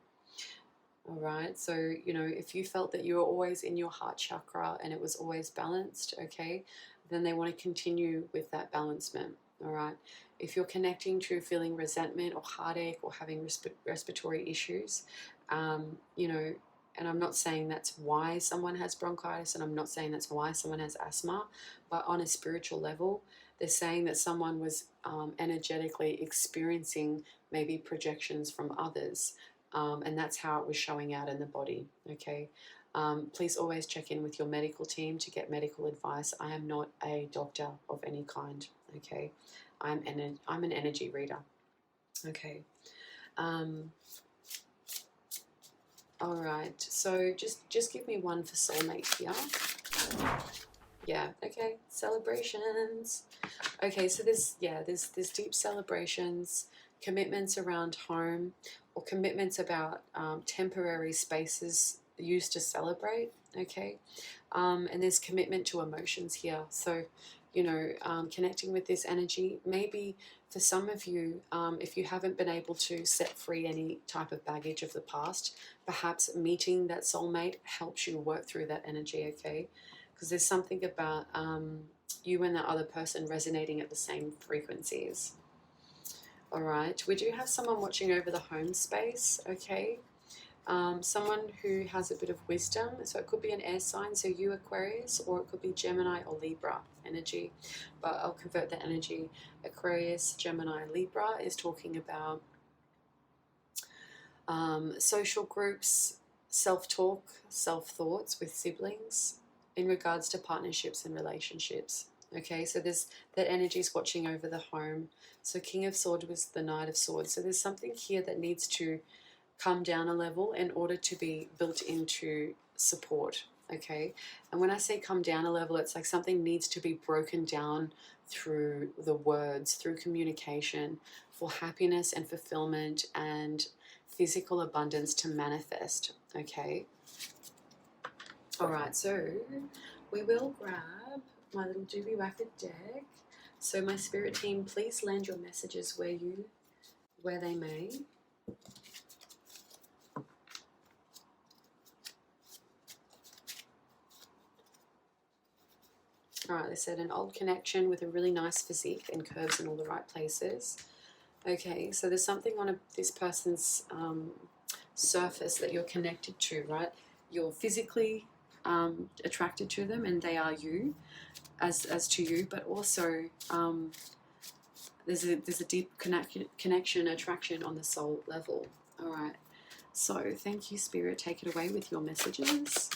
All right, so you know, if you felt that you were always in your heart chakra and it was always balanced, okay, then they want to continue with that balancement. All right, if you're connecting to feeling resentment or heartache or having respiratory issues, you know, and I'm not saying that's why someone has bronchitis, and I'm not saying that's why someone has asthma, but on a spiritual level, they're saying that someone was energetically experiencing maybe projections from others. And that's how it was showing out in the body, okay? Please always check in with your medical team to get medical advice. I am not a doctor of any kind, okay? I'm an energy reader, okay? All right, so just give me one for soulmate here. Yeah, okay, celebrations. Okay, so there's deep celebrations, commitments around home, or commitments about temporary spaces used to celebrate, okay? And there's commitment to emotions here. So, you know, connecting with this energy, maybe for some of you, if you haven't been able to set free any type of baggage of the past, perhaps meeting that soulmate helps you work through that energy, okay? Because there's something about you and that other person resonating at the same frequencies. All right, we do have someone watching over the home space, okay? Someone who has a bit of wisdom, so it could be an air sign, so you Aquarius, or it could be Gemini or Libra energy, but I'll convert the energy. Aquarius, Gemini, Libra is talking about social groups, self-talk, self-thoughts with siblings in regards to partnerships and relationships. Okay, so there's that energy is watching over the home. So King of Swords was the Knight of Swords. So there's something here that needs to come down a level in order to be built into support. Okay, and when I say come down a level, it's like something needs to be broken down through the words, through communication, for happiness and fulfillment and physical abundance to manifest. Okay, all right, so we will grab my little doobie wacket deck. So my spirit team, please land your messages where they may. All right, they said an old connection with a really nice physique and curves in all the right places. Okay, so there's something on this person's surface that you're connected to, right? You're physically attracted to them, and they are you, as to you, but also there's a deep connection, attraction on the soul level. All right, so thank you, Spirit. Take it away with your messages.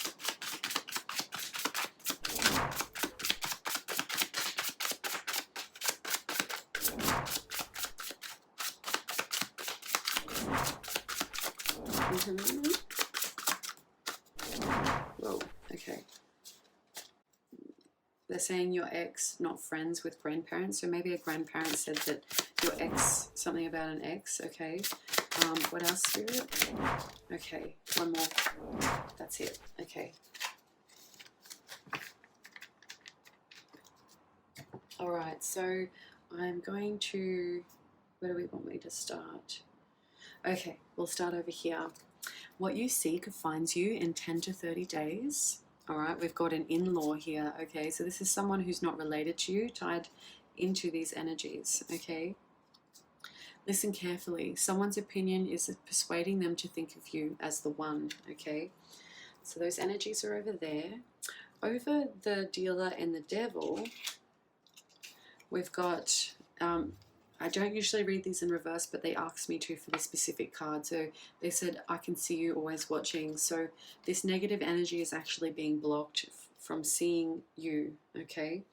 Whoa, okay. They're saying your ex, not friends with grandparents. So maybe a grandparent said that your ex, something about an ex, okay. What else, Spirit? Okay, one more. That's it, okay. All right, so I'm going to, where do we want me to start? Okay, we'll start over here. What you seek finds you in 10 to 30 days. All right, we've got an in-law here, okay? So this is someone who's not related to you, tied into these energies, okay? Listen carefully. Someone's opinion is persuading them to think of you as the one, okay? So those energies are over there. Over the dealer and the devil, we've got... I don't usually read these in reverse, but they asked me to for this specific card. So they said, I can see you always watching. So this negative energy is actually being blocked from seeing you, okay?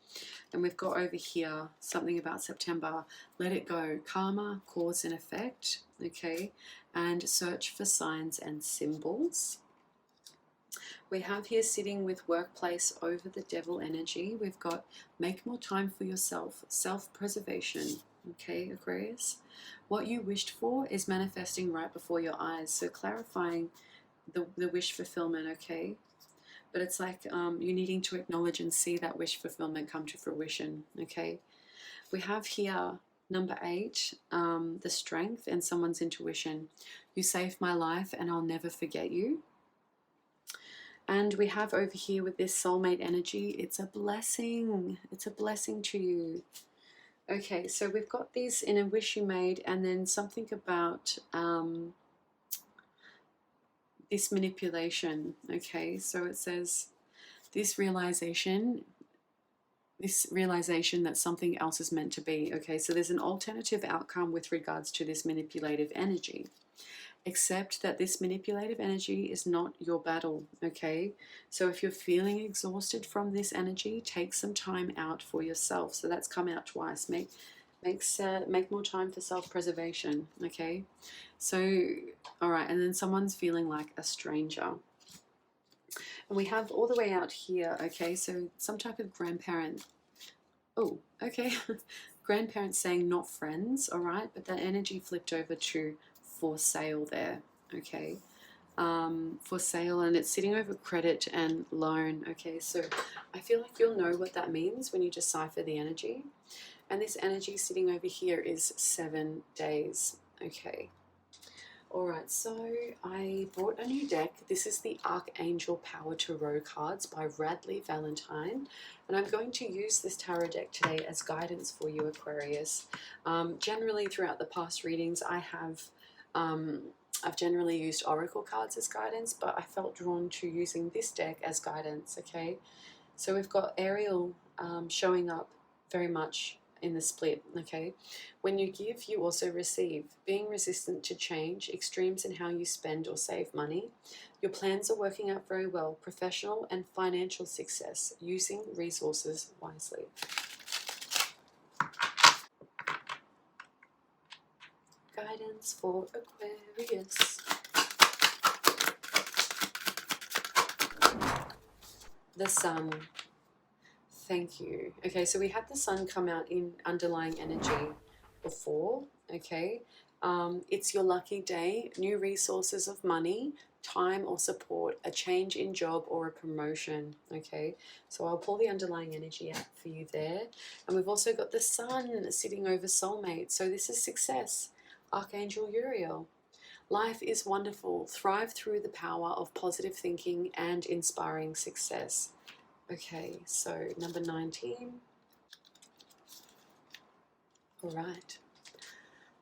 And we've got over here something about September. Let it go. Karma, cause and effect, okay? And search for signs and symbols. We have here sitting with workplace over the devil energy. We've got make more time for yourself, self-preservation. Okay, Aquarius. What you wished for is manifesting right before your eyes. So clarifying the wish fulfillment, okay? But it's like you needing to acknowledge and see that wish fulfillment come to fruition, okay? We have here number 8, the strength and someone's intuition. You saved my life and I'll never forget you. And we have over here with this soulmate energy, it's a blessing. It's a blessing to you. Okay, so we've got these in a wish you made, and then something about this manipulation. Okay, so it says this realization that something else is meant to be. Okay, so there's an alternative outcome with regards to this manipulative energy. Accept that this manipulative energy is not your battle, okay? So if you're feeling exhausted from this energy, take some time out for yourself. So that's come out twice. Make more time for self-preservation, okay? So, all right, and then someone's feeling like a stranger. And we have all the way out here, okay, so some type of grandparent. Oh, okay. Grandparents saying not friends, all right, but that energy flipped over to for sale there, okay? For sale, and it's sitting over credit and loan, okay? So I feel like you'll know what that means when you decipher the energy. And this energy sitting over here is 7 days, okay? All right, so I bought a new deck. This is the Archangel Power Tarot cards by Radley Valentine, and I'm going to use this tarot deck today as guidance for you, Aquarius. Generally, throughout the past readings, I've generally used oracle cards as guidance, but I felt drawn to using this deck as guidance, okay? So we've got Ariel showing up very much in the split, okay? When you give, you also receive. Being resistant to change, extremes in how you spend or save money. Your plans are working out very well. Professional and financial success, using resources wisely. Guidance for Aquarius. The Sun. Thank you. Okay, so we had the Sun come out in underlying energy before, okay? It's your lucky day, new resources of money, time or support, a change in job or a promotion, okay? So I'll pull the underlying energy out for you there. And we've also got the Sun sitting over Soulmates. So this is success. Archangel Uriel. Life is wonderful. Thrive through the power of positive thinking and inspiring success. Okay, so number 19. All right.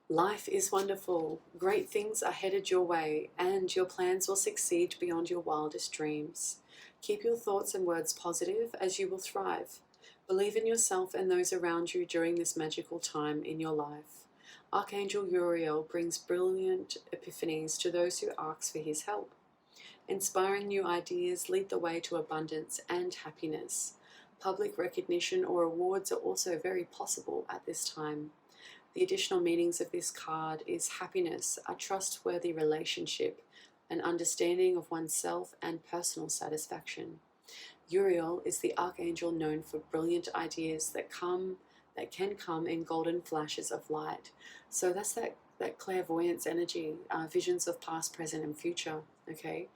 Life is wonderful. Great things are headed your way, and your plans will succeed beyond your wildest dreams. Keep your thoughts and words positive, as you will thrive. Believe in yourself and those around you during this magical time in your life. Archangel Uriel brings brilliant epiphanies to those who ask for his help. Inspiring new ideas lead the way to abundance and happiness. Public recognition or awards are also very possible at this time. The additional meanings of this card is happiness, a trustworthy relationship, an understanding of oneself, and personal satisfaction. Uriel is the archangel known for brilliant ideas that can come in golden flashes of light. So that's that clairvoyance energy, visions of past, present, and future, okay?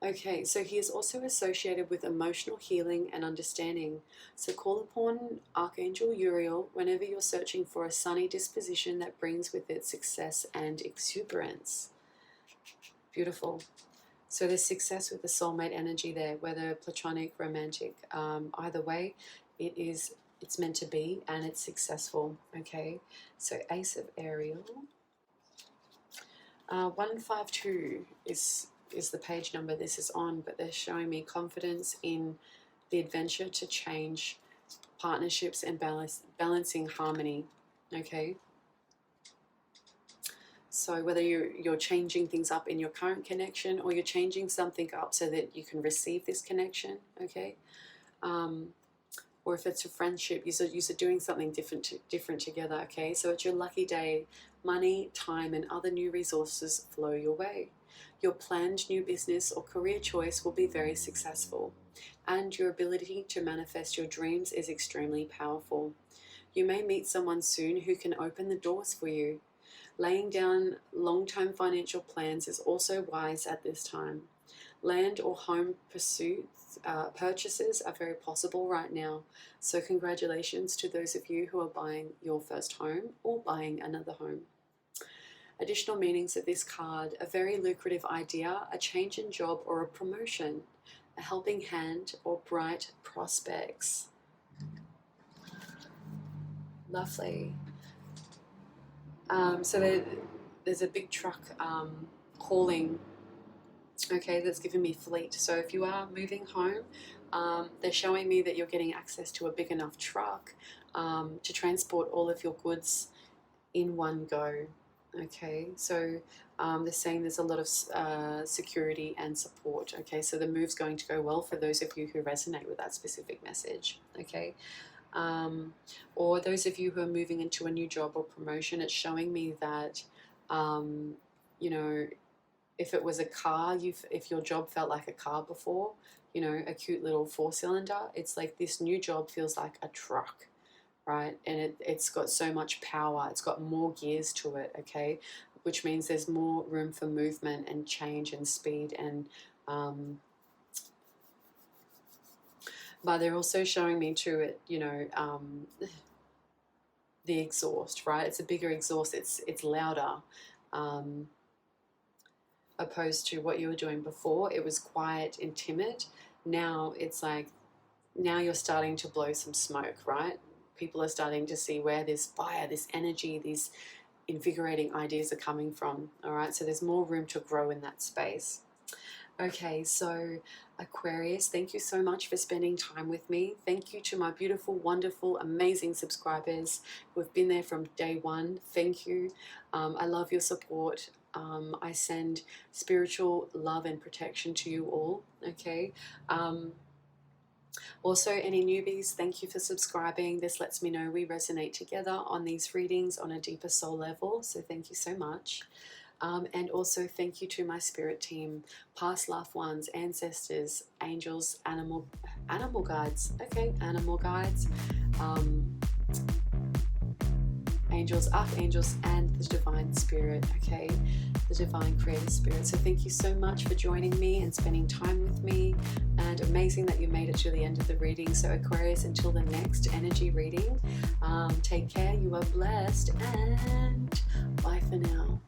Okay, so he is also associated with emotional healing and understanding. So call upon Archangel Uriel whenever you're searching for a sunny disposition that brings with it success and exuberance. Beautiful. So there's success with the soulmate energy there, whether platonic, romantic, either way, it's meant to be and it's successful, okay? So Ace of Ariel. 152 is the page number this is on, but they're showing me confidence in the adventure to change partnerships and balancing harmony, okay? So whether you're changing things up in your current connection or you're changing something up so that you can receive this connection, okay? Or if it's a friendship, you're doing something different together, okay? So it's your lucky day. Money, time, and other new resources flow your way. Your planned new business or career choice will be very successful, and your ability to manifest your dreams is extremely powerful. You may meet someone soon who can open the doors for you. Laying down long-term financial plans is also wise at this time. Land or home purchases are very possible right now, so congratulations to those of you who are buying your first home or buying another home. Additional meanings of this card: a very lucrative idea, a change in job or a promotion, a helping hand, or bright prospects. Lovely. So there's a big truck hauling, okay, that's giving me fleet. So if you are moving home, they're showing me that you're getting access to a big enough truck to transport all of your goods in one go. Okay, so they're saying there's a lot of security and support. Okay, so the move's going to go well for those of you who resonate with that specific message. Okay, or those of you who are moving into a new job or promotion, it's showing me that, you know, if it was a car, if your job felt like a car before, you know, a cute little 4-cylinder, it's like this new job feels like a truck, right? And it's got so much power, it's got more gears to it, okay? Which means there's more room for movement and change and speed and but they're also showing me too, it, you know, the exhaust, right? It's a bigger exhaust, it's louder, opposed to what you were doing before. It was quiet and timid. Now it's like, now you're starting to blow some smoke, right? People are starting to see where this fire, this energy, these invigorating ideas are coming from, all right? So there's more room to grow in that space. Okay, so Aquarius, thank you so much for spending time with me. Thank you to my beautiful, wonderful, amazing subscribers who have been there from day one. Thank you. I love your support. I send spiritual love and protection to you all, okay? Also, any newbies, thank you for subscribing. This lets me know we resonate together on these readings on a deeper soul level, so thank you so much. And also thank you to my spirit team, past loved ones, ancestors, angels, animal guides, okay, animal guides, angels, archangels, and the divine spirit, okay, the divine creator spirit. So thank you so much for joining me and spending time with me, and amazing that you made it to the end of the reading. So Aquarius, until the next energy reading, take care, you are blessed, and bye for now.